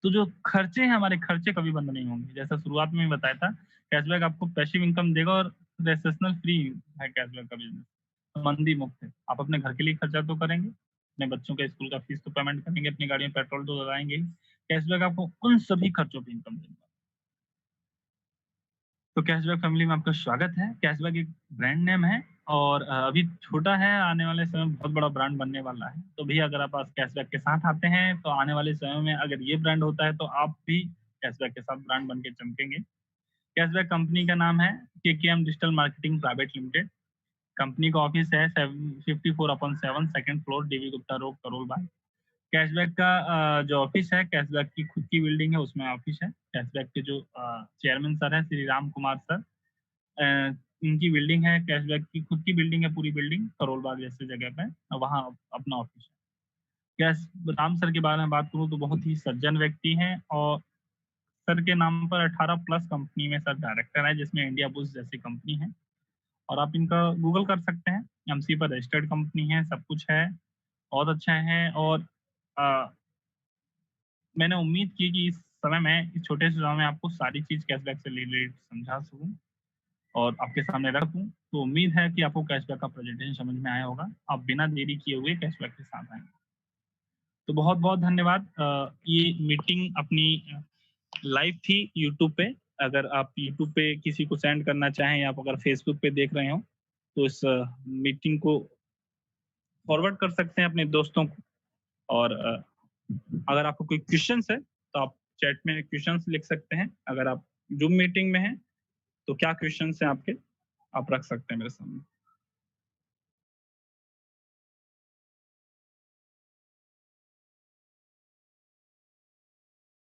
तो जो खर्चे हैं हमारे, खर्चे कभी बंद नहीं होंगे। जैसा शुरुआत में ही बताया था, कैशबैक आपको पैसिव इनकम देगा और रेसेशनल फ्री है कैशबैक का बिज़नेस, मंदी मुक्त है। आप अपने घर के लिए खर्चा तो करेंगे, अपने बच्चों के स्कूल का फीस तो पेमेंट करेंगे, अपनी गाड़ी में पेट्रोल तो डलवाएँगे ही। कैशबैक आपको उन सभी खर्चों पे इनकम देगा। तो कैशबैक फैमिली में आपका स्वागत है। कैशबैक एक ब्रांड नेम है और अभी छोटा है, आने वाले समय में बहुत बड़ा ब्रांड बनने वाला है। तो भैया अगर आप आज कैशबैक के साथ आते हैं, तो आने वाले समय में अगर ये ब्रांड होता है, तो आप भी कैशबैक के साथ ब्रांड बन के चमकेंगे। कैशबैक कंपनी का नाम है KKM digital marketing private limited. Company का ऑफिस है 54/7 second floor, DV Gupta road, Karol Bagh. Cashback का जो ऑफिस है, कैशबैक की खुद की बिल्डिंग है, उसमें ऑफिस है। कैशबैक के जो चेयरमैन सर हैं, श्री राम कुमार सर, इनकी बिल्डिंग है, कैशबैक की खुद की बिल्डिंग है, पूरी बिल्डिंग करोल बाग जैसी जगह पे, वहाँ अपना ऑफिस है। कैश राम सर के बारे में बात करूँ तो बहुत ही सज्जन व्यक्ति हैं और सर के नाम पर 18 प्लस कंपनी में सर डायरेक्टर है, जिसमें इंडिया बुल्स जैसी कंपनी है और आप इनका गूगल कर सकते हैं। एमसी पर रजिस्टर्ड कंपनी है, सब कुछ है, बहुत अच्छा है और अ, मैंने उम्मीद की कि इस समय में, इस छोटे से समय में आपको सारी चीज़ कैशबैक से रिलेटेड समझा सकूँ और आपके सामने रख दूँ। तो उम्मीद है कि आपको कैशबैक का प्रेज़ेंटेशन समझ में आया होगा। आप बिना देरी किए हुए कैशबैक के साथ आएँ। तो बहुत-बहुत धन्यवाद। ये मीटिंग अपनी लाइव थी यूट्यूब पे। अगर आप यूट्यूब पे किसी को सेंड करना चाहें या आप अगर फेसबुक पे देख रहे हो, तो इस मीटिंग को फॉरवर्ड कर सकते हैं अपने दोस्तों को और अगर आपको कोई क्वेश्चन्स है, तो आप चैट में क्वेश्चन्स लिख सकते हैं। अगर आप ज़ूम मीटिंग में हैं, तो क्या क्वेश्चन्स हैं आपके? आप रख सकते हैं मेरे सामने।